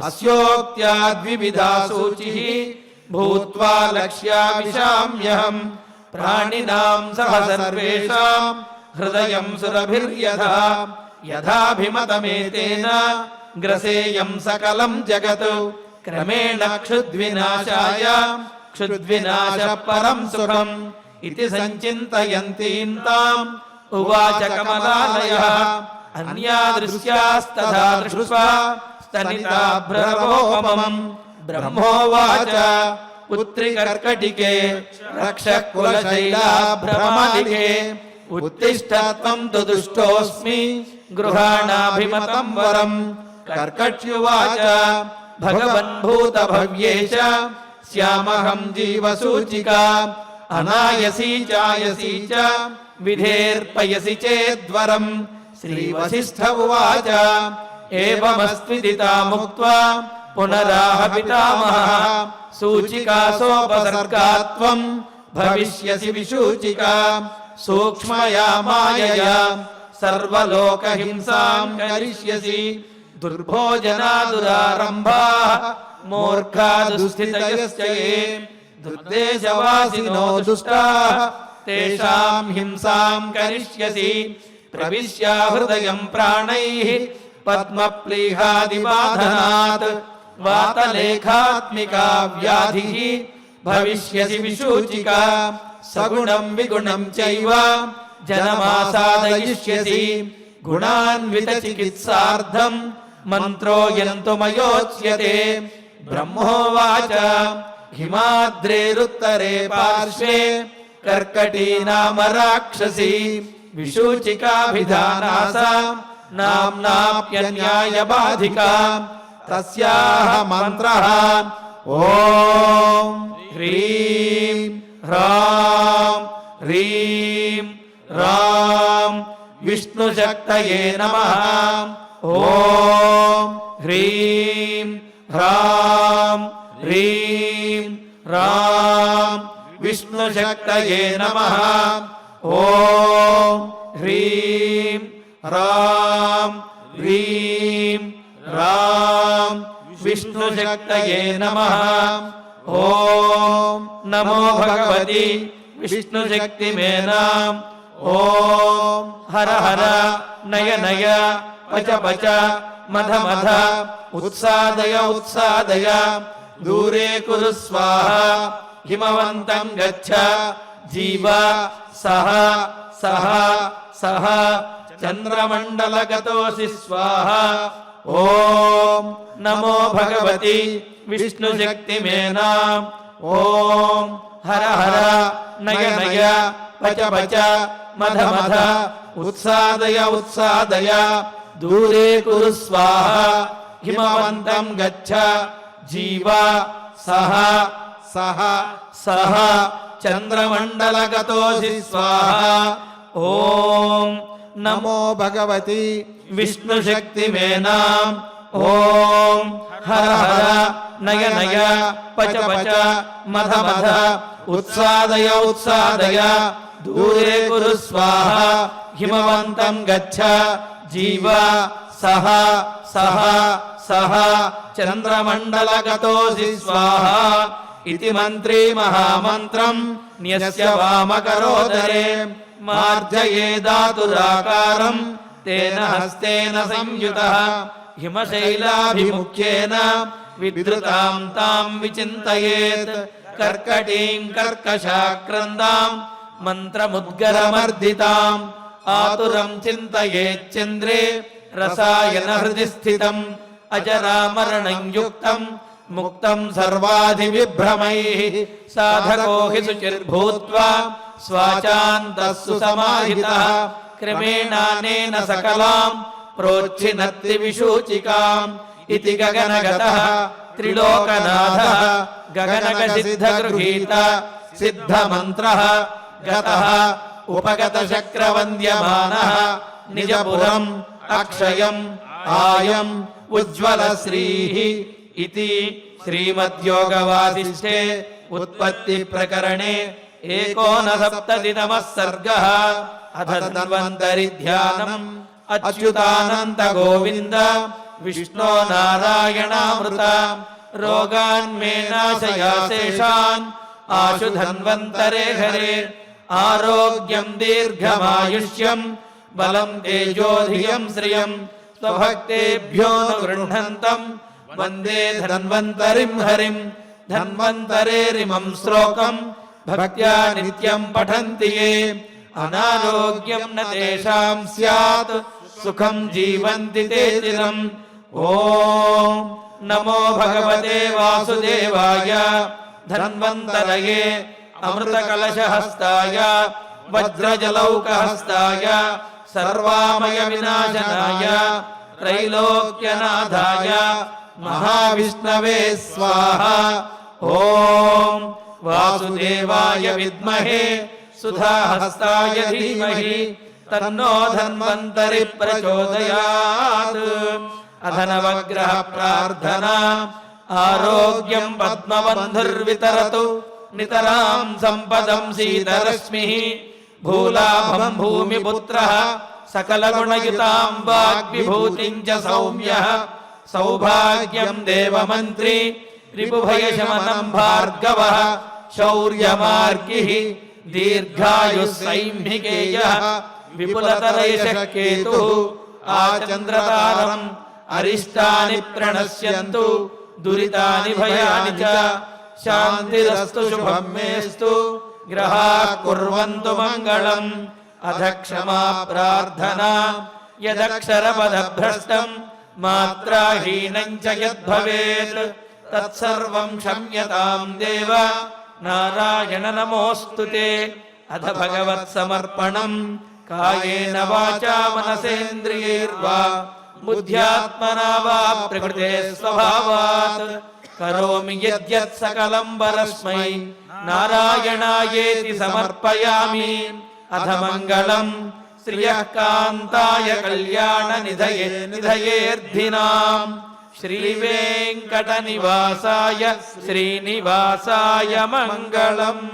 అస్యోక్త్యా ద్వివిధా సూచిః భూత్వా లక్ష్యామిషామ్యహం ప్రాణినాం సహ సర్వేషాం హృదయం సురభిర్యథా యథాభిమతమేతేన గ్రసేయం సకలం జగత్ క్రమేణ క్షుద్వినాశాయ క్షుద్వినాశ పరం సుఖం ఇతి సంచింతయంతీం తాం ఉవాచ కమలాలయః. అన్యా దృశ్యాస్తథా దృష్ట్వా స్తనితాభ్రవోపమం బ్రహ్మోవాచ పుత్రి కర్కటికే రక్షః కులశైలాభ్రమాలికే ఉత్తిష్ఠత్వం తు దుష్టోస్మి గృహాణాభిమతం వరం. కర్కట్యువాచ భగవన్ భూత భవ్యేశ స్యామహం జీవసూచికా అనాయసీ చాయసీ చ విధేర్పయసి చేద్వరం. శ్రీవశిష్ఠ ఉవాచ ఏవమస్త్విదితా ముక్త్వా పునరాహ పితామహః సూచికా సోపసర్గాత్వం భవిష్యసి విశూచికా సూక్ష్మయా మాయయా సర్వలోకహింసాం కరిష్యసి దుర్భోజనాదురారంభాః మూర్ఖా దుస్థితయశ్చ ఏ దుర్దేశవాసినో దుష్టాః తేషాం హింసాం కరిష్యసి ప్రవిశ్య హృదయం ప్రాణైః పద్మప్లీహాదిబాధనాత్ వాతలేఖాత్మికా వ్యాధిః భవిష్యసి విశూచికా సగుణం విగుణం చైవ జనమాసాదయిష్యసి గుణాన్విత చికిత్సార్థం మంత్రోయంతు మయోచ్యతే. బ్రహ్మోవాచ హిమాద్రేరుత్తరే పార్శ్వే కర్కటీ నామ రాక్షసీ విశూచికాభిధానాసా नाम्नाप्यन्यायबाधिका तस्याः मन्त्रः ॐ ह्रीं ह्रां ह्रीं रां विष्णुशक्तये नमः ॐ ह्रीं ह्रां ह्रीं रां विष्णुशक्तये नमः ॐ ह्रीं ह्रां ह्रीं रां विष्णुशक्तये नमः ॐ नमो भगवति विष्णुशक्तिमेनाम् ॐ हर हर नय नय पच पच मध मध उत्सादय उत्सादय दूरे कुरु स्वाहा हिमवन्तं गच्छ जीव सह सह सह चन्द्रमण्डलगतोऽसि स्वाहा ॐ नमो भगवति विष्णुशक्तिमेनाम् ॐ हर हर नय नय पच पच मध मध उत्सादय उत्सादय दूरे कुरु स्वाहा हिमवन्तं गच्छ जीव सह सह सह चन्द्रमण्डलगतोऽसि स्वाहा ॐ नमो भगवति विष्णुशक्तिमेनाम् ॐ हर हर नय नय पच पच मध मध उत्सादय उत्सादय दूरे कुरु स्वाहा हिमवन्तं गच्छ जीव सह सह सह चन्द्रमण्डलगतोऽसि स्वाहा इति मन्त्री महामन्त्रं न्यस्य वामकरोदरे मार्जयेदातुराकारं तेन हस्तेन संयुतः हिमशैलाभिमुख्येन विधृतां तां विचिन्तयेत् कर्कटीं कर्कशाक्रन्दां मन्त्रमुद्गरमर्दिताम् आतुरं चिन्तयेच्चन्द्रे रसायनहृदि स्थितम् अजरामरणं युक्तं मुक्तं सर्वाधिविभ्रमैः साधको हि शुचिर्भूत्वा स्वाचान्तः सुसमाहितः क्रमेणानेन सकलां प्रोच्छिनत्ति विशूचिकाम् इति गगनगतः त्रिलोकनाथः गगनगसिद्धगृहीत सिद्धमन्त्रः गतः उपगतशक्रवन्द्यमानः निजपुरम् अक्षयम् आयम् उज्ज्वलश्रीः इति श्रीमद्योगवासिष्ठे उत्पत्तिप्रकरणे 69तमः सर्गः। अथ धन्वन्तरि ध्यानम् अच्युतानन्त गोविन्द विष्णो नारायणामृत रोगान्मे नाशयाशेषान् आशु धन्वन्तरे हरे आरोग्यं दीर्घमायुष्यं बलं तेजोधियं श्रियं स्वभक्तेभ्यो न गृह्णन्तं वन्दे धन्वन्तरिं हरिं धन्वन्तरेरिमं श्लोकं भक्त्या नित्यं पठन्ति ये अनारोग्यं न तेषां स्यात् सुखं जीवन्ति ते चिरम्। ॐ नमो भगवते वासुदेवाय धन्वन्तरये अमृतकलशहस्ताय वज्रजलौकहस्ताय सर्वामयविनाशनाय त्रैलोक्यनाथाय महाविष्णवे स्वाहा। ॐ वासुदेवाय विद्महे सुधाहस्ताय धीमहि तन्नो धन्वन्तरि प्रचोदयात्। अथ नवग्रह प्रार्थना आरोग्यं पद्मबन्धुर्वितरतु नितरां सम्पदं शीतरश्मिः भूलाभं भूमिपुत्रः सकलगुणयुतां वाग्विभूतिं च सौम्यः सौभाग्यं देवमन्त्री रिपुभयशमनं भार्गवः शौर्यमार्गिः दीर्घायुः सैम्हिकेयः विपुलतरैषः केतुः आचन्द्रतारम् अरिष्टानि प्रणश्यन्तु दुरितानि भयानि च शान्तिरस्तु शुभं मेस्तु ग्रहाः कुर्वन्तु मङ्गलम्। अथ क्षमा प्रार्थना यदक्षरपदभ्रष्टं मात्राहीनं च यद्भवेत् तत्सर्वं क्षम्यतां देव नारायण नमोऽस्तु ते। अथ भगवत्समर्पणम् कायेन वाचा मनसेन्द्रियैर्वा बुद्ध्यात्मना वा प्रकृते स्वभावात् करोमि यद्यत् सकलं परस्मै नारायणायेति समर्पयामि। अथ मङ्गलं श्रियः कान्ताय कल्याणनिधये निधयेऽर्थिनाम् श्रीवेङ्कटनिवासाय श्रीनिवासाय मङ्गलम्।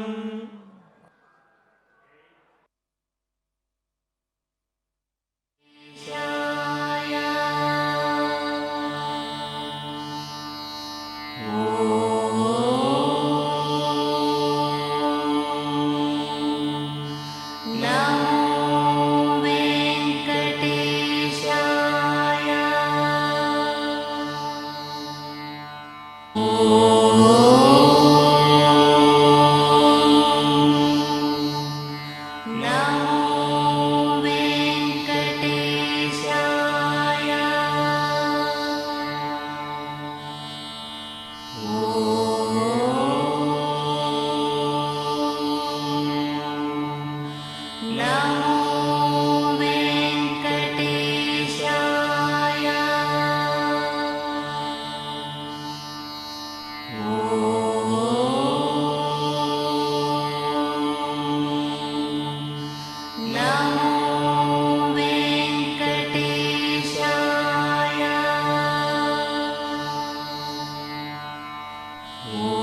Oh